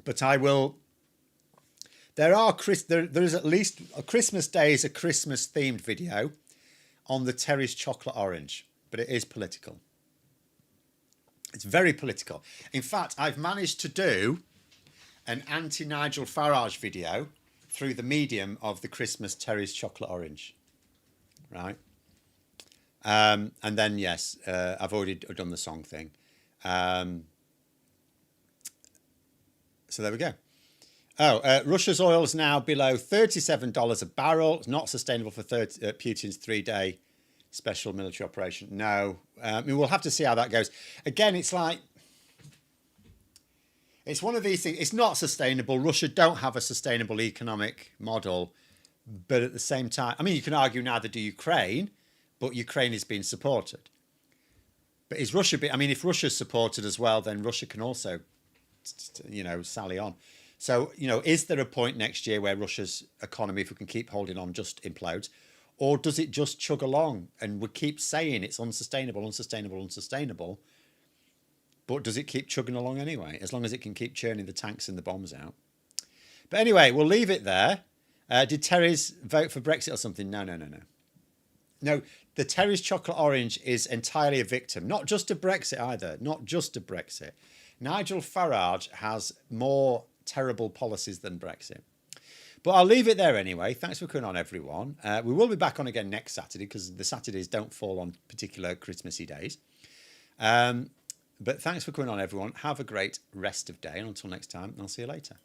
A: But I will... there is at least a Christmas Day is a Christmas themed video on the Terry's chocolate orange, but it is political. It's very political. In fact, I've managed to do an anti-Nigel Farage video through the medium of the Christmas Terry's chocolate orange, right? And then, yes, I've already done the song thing. So there we go. Oh, Russia's oil is now below $37 a barrel. It's not sustainable for Putin's 3-day special military operation. No. I mean, we'll have to see how that goes. Again, it's like... it's one of these things. It's not sustainable. Russia don't have a sustainable economic model. But at the same time... I mean, you can argue neither do Ukraine, but Ukraine is being supported. But is Russia... I mean, if Russia's supported as well, then Russia can also, sally on. So, is there a point next year where Russia's economy, if we can keep holding on, just implodes? Or does it just chug along and we keep saying it's unsustainable, unsustainable, unsustainable? But does it keep chugging along anyway, as long as it can keep churning the tanks and the bombs out? But anyway, we'll leave it there. Did Terry's vote for Brexit or something? No. No, the Terry's chocolate orange is entirely a victim. Not just to Brexit either. Not just to Brexit. Nigel Farage has more terrible policies than Brexit. But I'll leave it there anyway. Thanks for coming on, everyone. We will be back on again next Saturday, because the Saturdays don't fall on particular Christmassy days. But thanks for coming on, everyone. Have a great rest of day. And until next time, I'll see you later.